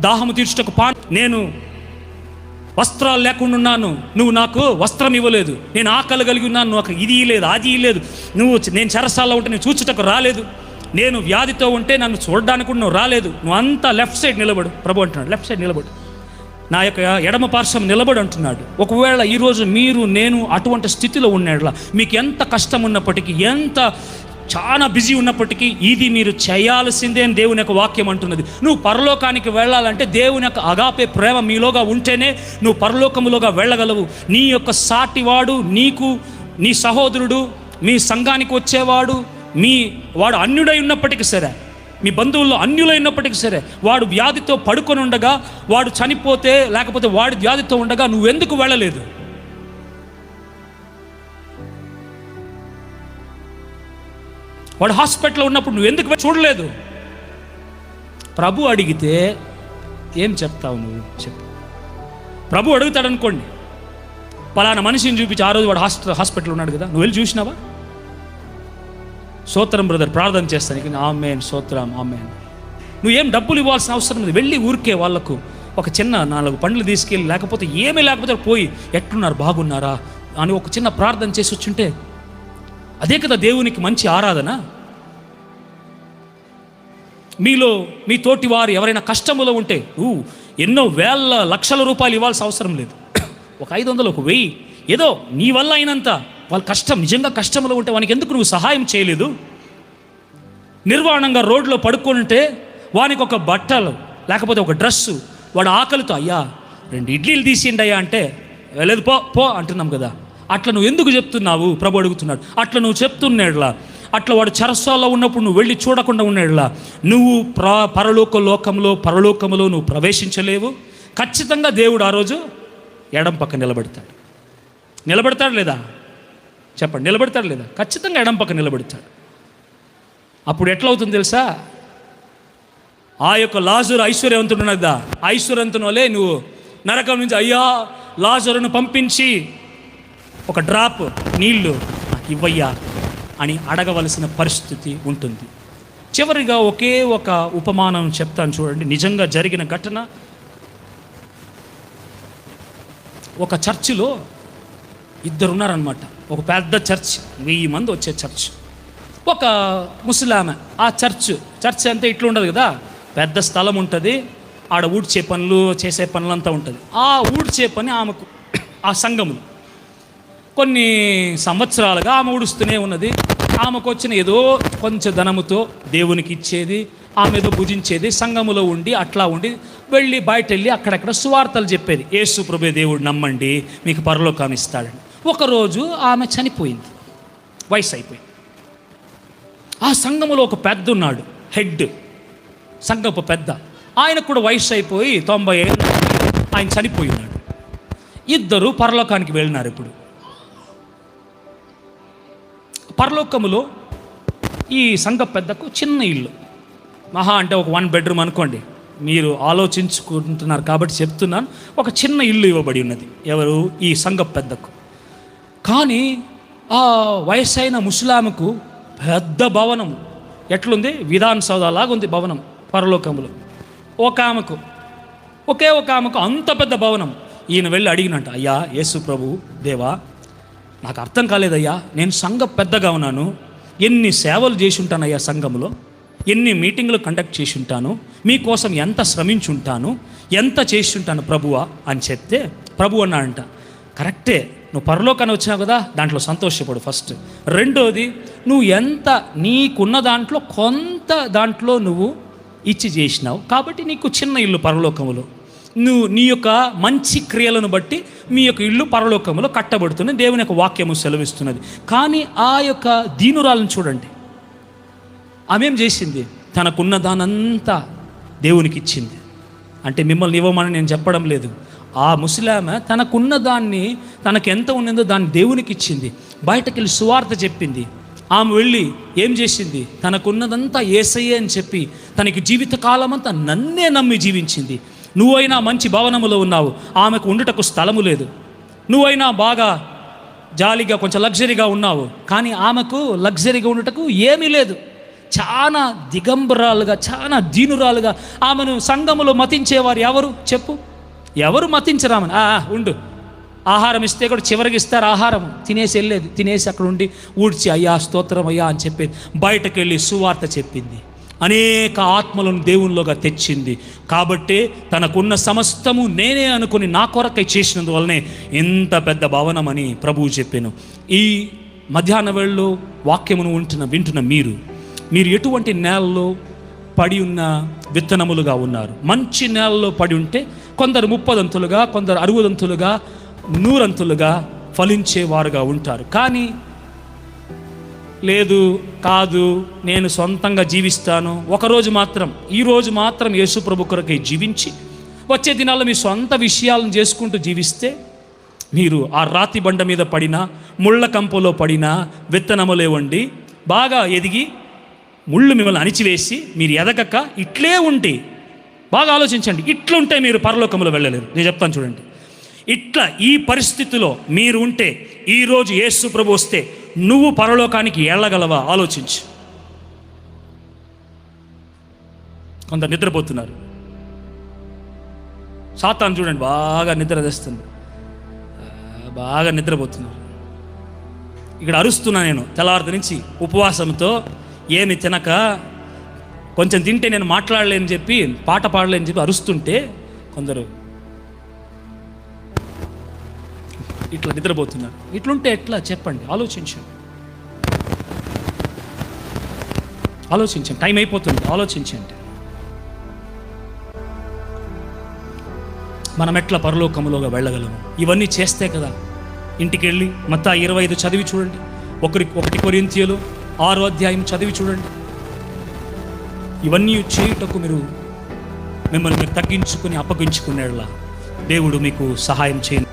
A: దాహము తీర్చుటకు నేను వస్త్రాలు లేకుండా ఉన్నాను, నువ్వు నాకు వస్త్రం ఇవ్వలేదు. నేను ఆకలి కలిగి ఉన్నాను, నువ్వు నాకు ఇది లేదు అది లేదు. నేను చెరసాల్లో ఉంటే నేను చూచుటకు రాలేదు. నేను వ్యాధితో ఉంటే నన్ను చూడడానికి కూడా నువ్వు రాలేదు. నువ్వు అంతా లెఫ్ట్ సైడ్ నిలబడు. ప్రభు అంటున్నాడు, లెఫ్ట్ సైడ్ నిలబడు, నా యొక్క ఎడమ పార్శ్వం నిలబడి అంటున్నాడు. ఒకవేళ ఈరోజు నేను అటువంటి స్థితిలో ఉన్నాడులా, మీకు ఎంత కష్టం ఉన్నప్పటికీ, ఎంత చాలా బిజీ ఉన్నప్పటికీ ఇది మీరు చేయాల్సిందే అని దేవుని యొక్క వాక్యం అంటున్నది. నువ్వు పరలోకానికి వెళ్ళాలంటే దేవుని యొక్క అగాపే ప్రేమ మీలోగా ఉంటేనే నువ్వు పరలోకములోగా వెళ్ళగలవు. నీ యొక్క సాటివాడు, నీ సహోదరుడు, మీ సంఘానికి వచ్చేవాడు, వాడు అన్యుడై ఉన్నప్పటికీ సరే, మీ బంధువుల్లో అన్యులైనప్పటికీ సరే, వాడు వ్యాధితో పడుకొని ఉండగా, వాడు చనిపోతే లేకపోతే వాడి వ్యాధితో ఉండగా నువ్వెందుకు వెళ్ళలేదు? వాడు హాస్పిటల్లో ఉన్నప్పుడు నువ్వెందుకు చూడలేదు? ప్రభు అడిగితే ఏం చెప్తావు నువ్వు? చెప్పు. ప్రభు అడుగుతాడు అనుకోండి, పలానా మనిషిని చూపించి ఆ రోజు వాడు హాస్పిటల్ ఉన్నాడు కదా, నువ్వు వెళ్ళి చూసినావా? స్తోత్రం బ్రదర్, ప్రార్థన చేస్తాను. ఆమేన్, స్తోత్రం, ఆమేన్. నువ్వేం డబ్బులు ఇవ్వాల్సిన అవసరం లేదు. వెళ్ళి ఊరికే వాళ్ళకు ఒక చిన్న 4 పండ్లు తీసుకెళ్ళి, లేకపోతే ఏమీ లేకపోతే పోయి ఎట్లున్నారు, బాగున్నారా అని ఒక చిన్న ప్రార్థన చేసి వచ్చుంటే అదే కదా దేవునికి మంచి ఆరాధన. మీలో మీ తోటి వారు ఎవరైనా కష్టములో ఉంటే నువ్వు ఎన్నో వేల లక్షల రూపాయలు ఇవ్వాల్సిన అవసరం లేదు. ఒక 500, ఒక 1000, ఏదో నీ వల్ల అయినంత. వాళ్ళ కష్టం, నిజంగా కష్టంలో ఉంటే వానికి ఎందుకు నువ్వు సహాయం చేయలేదు? నిర్వాణంగా రోడ్లో పడుకుంటే వానికి ఒక బట్టలు లేకపోతే ఒక డ్రెస్సు, వాడు ఆకలితో అయ్యా 2 ఇడ్లీలు తీసిండి అయ్యా అంటే లేదు పో అంటున్నాం కదా. అట్లా నువ్వు ఎందుకు చెప్తున్నావు? ప్రభు అడుగుతున్నాడు. అట్లా నువ్వు చెప్తున్నాడులా, అట్లా వాడు చెరసాల్లో ఉన్నప్పుడు నువ్వు వెళ్ళి చూడకుండా ఉన్నాడులా, నువ్వు పరలోకములో నువ్వు ప్రవేశించలేవు. ఖచ్చితంగా దేవుడు ఆ రోజు ఎడం పక్క నిలబెడతాడు లేదా? చెప్పండి, నిలబెడతాడు లేదా? ఖచ్చితంగా ఎడం పక్క నిలబెడతాడు. అప్పుడు ఎట్లా అవుతుంది తెలుసా? ఆ యొక్క లాజరు ఐశ్వర్యవంతుడు ఉన్నదా, ఐశ్వర్యవంతుని వలే నువ్వు నరకం నుంచి అయ్యా లాజరును పంపించి ఒక డ్రాప్ నీళ్లు నాకు ఇవ్వయ్యా అని అడగవలసిన పరిస్థితి ఉంటుంది. చివరిగా ఒకే ఒక ఉపమానం చెప్తాను చూడండి, నిజంగా జరిగిన ఘటన. ఒక చర్చిలో 2 ఉన్నారనమాట. ఒక పెద్ద చర్చ్, 1000 మంది వచ్చే చర్చ్. ఒక ముసలామె ఆ చర్చ్ అంతా ఇట్లా ఉండదు కదా, పెద్ద స్థలం ఉంటుంది, ఆడ ఊడ్చే పనులు చేసే పనులంతా ఉంటుంది. ఆ ఊడ్చే పని ఆమెకు ఆ సంఘములు కొన్ని సంవత్సరాలుగా ఆమె ఊడుస్తూనే ఉన్నది. ఆమెకు వచ్చిన ఏదో కొంచెం ధనముతో దేవునికి ఇచ్చేది, ఆమె ఏదో భుజించేది, సంఘములో ఉండి అట్లా ఉండి వెళ్ళి బయట వెళ్ళి అక్కడక్కడ సువార్తలు చెప్పేది. యేసు ప్రభువే దేవుడు, నమ్మండి మీకు పరలోకం ఇస్తాడని. ఒకరోజు ఆమె చనిపోయింది, వయసు అయిపోయింది. ఆ సంఘములో ఒక పెద్ద ఉన్నాడు, హెడ్, సంఘపు పెద్ద. ఆయనకు కూడా వయసు అయిపోయి 90 ఏళ్ళు, ఆయన చనిపోయినాడు. 2 పరలోకానికి వెళ్ళినారు. ఇప్పుడు పరలోకములో ఈ సంఘ పెద్దకు చిన్న ఇల్లు, మహా అంటే ఒక 1 బెడ్రూమ్ అనుకోండి. మీరు ఆలోచించుకుంటున్నారు కాబట్టి చెప్తున్నాను. ఒక చిన్న ఇల్లు ఇవ్వబడి ఉన్నది ఎవరు? ఈ సంఘ పెద్దకు. కానీ ఆ వయసైన ముసలామెకు పెద్ద భవనం, ఎట్లుంది, విధాన్ సౌధాలాగా ఉంది భవనం పరలోకములో. ఒకే ఒక ఆమెకు అంత పెద్ద భవనం. ఈయన వెళ్ళి అడిగినట్ట, అయ్యా యేసు ప్రభు దేవా, నాకు అర్థం కాలేదయ్యా, నేను సంఘ పెద్దగా ఉన్నాను, ఎన్ని సేవలు చేసి ఉంటానయ్యా, సంఘంలో ఎన్ని మీటింగ్లు కండక్ట్ చేసి ఉంటాను, మీకోసం ఎంత శ్రమించుంటాను, ఎంత చేసి ఉంటాను ప్రభువా అని చెప్తే ప్రభు అన్నాడంట, కరెక్టే, నువ్వు పరలోకాన్ని వచ్చినావు కదా, దాంట్లో సంతోషపడు ఫస్ట్. రెండోది, నువ్వు ఎంత నీకున్న దాంట్లో కొంత దాంట్లో నువ్వు ఇచ్చి చేసినావు కాబట్టి నీకు చిన్న ఇల్లు పరలోకములో. నువ్వు నీ యొక్క మంచి క్రియలను బట్టి మీ యొక్క ఇల్లు పరలోకములో కట్టబడుతుంది, దేవుని యొక్క వాక్యము సెలవిస్తున్నది. కానీ ఆ యొక్క దీనురాలను చూడండి, ఆమెం చేసింది, తనకున్న దానంతా దేవునికి ఇచ్చింది. అంటే మిమ్మల్ని ఇవ్వమని నేను చెప్పడం లేదు. ఆ ముసలామె తనకున్న దాన్ని, తనకు ఎంత ఉన్నదో దాన్ని దేవునికి ఇచ్చింది. బయటకు వెళ్ళి సువార్త చెప్పింది. ఆమె వెళ్ళి ఏం చేసింది, తనకున్నదంతా యేసయ్యే అని చెప్పి తనకి జీవితకాలం అంతా నన్నే నమ్మి జీవించింది. నువ్వైనా మంచి భవనములో ఉన్నావు, ఆమెకు ఉండుటకు స్థలము లేదు. నువ్వైనా బాగా జాలీగా కొంచెం లగ్జరీగా ఉన్నావు, కానీ ఆమెకు లగ్జరీగా ఉండుటకు ఏమీ లేదు. చాలా దిగంబరాలుగా, చాలా దీనురాలుగా ఆమెను సంఘములో మతించేవారు ఎవరు చెప్పు? ఎవరు మతించరామని? ఉండు, ఆహారం ఇస్తే కూడా చివరికి ఇస్తారు. ఆహారం తినేసి వెళ్ళేది, తినేసి అక్కడ ఉండి ఊడ్చి అయ్యా స్తోత్రం అయ్యా అని చెప్పేది. బయటకు వెళ్ళి సువార్త చెప్పింది, అనేక ఆత్మలను దేవునిలోగా తెచ్చింది. కాబట్టి తనకున్న సమస్తము నేనే అనుకుని నా కొరకై చేసినందువల్లనే ఇంత పెద్ద భవనం అని ప్రభువు చెప్పాను. ఈ మధ్యాహ్న వేళలో వాక్యమును వింటున్న మీరు ఎటువంటి నేలలో పడి ఉన్న విత్తనములుగా ఉన్నారు? మంచి నేలలో పడి ఉంటే కొందరు 30 అంతులుగా, కొందరు 60 అంతులుగా, 100 అంతులుగా ఫలించేవారుగా ఉంటారు. కానీ లేదు, కాదు, నేను సొంతంగా జీవిస్తాను, ఈరోజు మాత్రం యేసు ప్రభు కొరకై జీవించి వచ్చే దినాల్లో మీ సొంత విషయాలను చేసుకుంటూ జీవిస్తే మీరు ఆ రాతి బండ మీద పడినా, ముళ్ళ కంపలో పడినా విత్తనములేవండి బాగా ఎదిగి ముళ్ళు మిమ్మల్ని అణిచివేసి మీరు ఎదగక ఇట్లే ఉంటే, బాగా ఆలోచించండి, ఇట్లుంటే మీరు పరలోకములో వెళ్ళలేరు. నేను చెప్తాను చూడండి. ఇట్లా ఈ పరిస్థితిలో మీరు ఉంటే, ఈరోజు యేసు ప్రభు వస్తే నువ్వు పరలోకానికి వెళ్ళగలవా? ఆలోచించు. కొందరు నిద్రపోతున్నారు. సాతాను చూడండి బాగా నిద్ర తెస్తుంది, బాగా నిద్రపోతున్నారు. ఇక్కడ అరుస్తున్నా నేను తెల్లవారి నుంచి ఉపవాసంతో, ఏమి తినక, కొంచెం తింటే నేను మాట్లాడలేని చెప్పి, పాట పాడలేని చెప్పి అరుస్తుంటే కొందరు ఇట్లా నిద్రపోతున్నారు. ఇట్లుంటే ఎట్లా చెప్పండి? ఆలోచించండి. టైం అయిపోతుంది, ఆలోచించండి. మనం ఎట్లా పరలోకములోగా వెళ్ళగలము? ఇవన్నీ చేస్తే కదా. ఇంటికి వెళ్ళి మత్తయి 25 చదివి చూడండి, 1 కొరింథీయులు 6వ అధ్యాయం చదివి చూడండి. ఇవన్నీ చేయుటకు మిమ్మల్ని తగ్గించుకుని అప్పగించుకునేలా దేవుడు మీకు సహాయం చేయండి.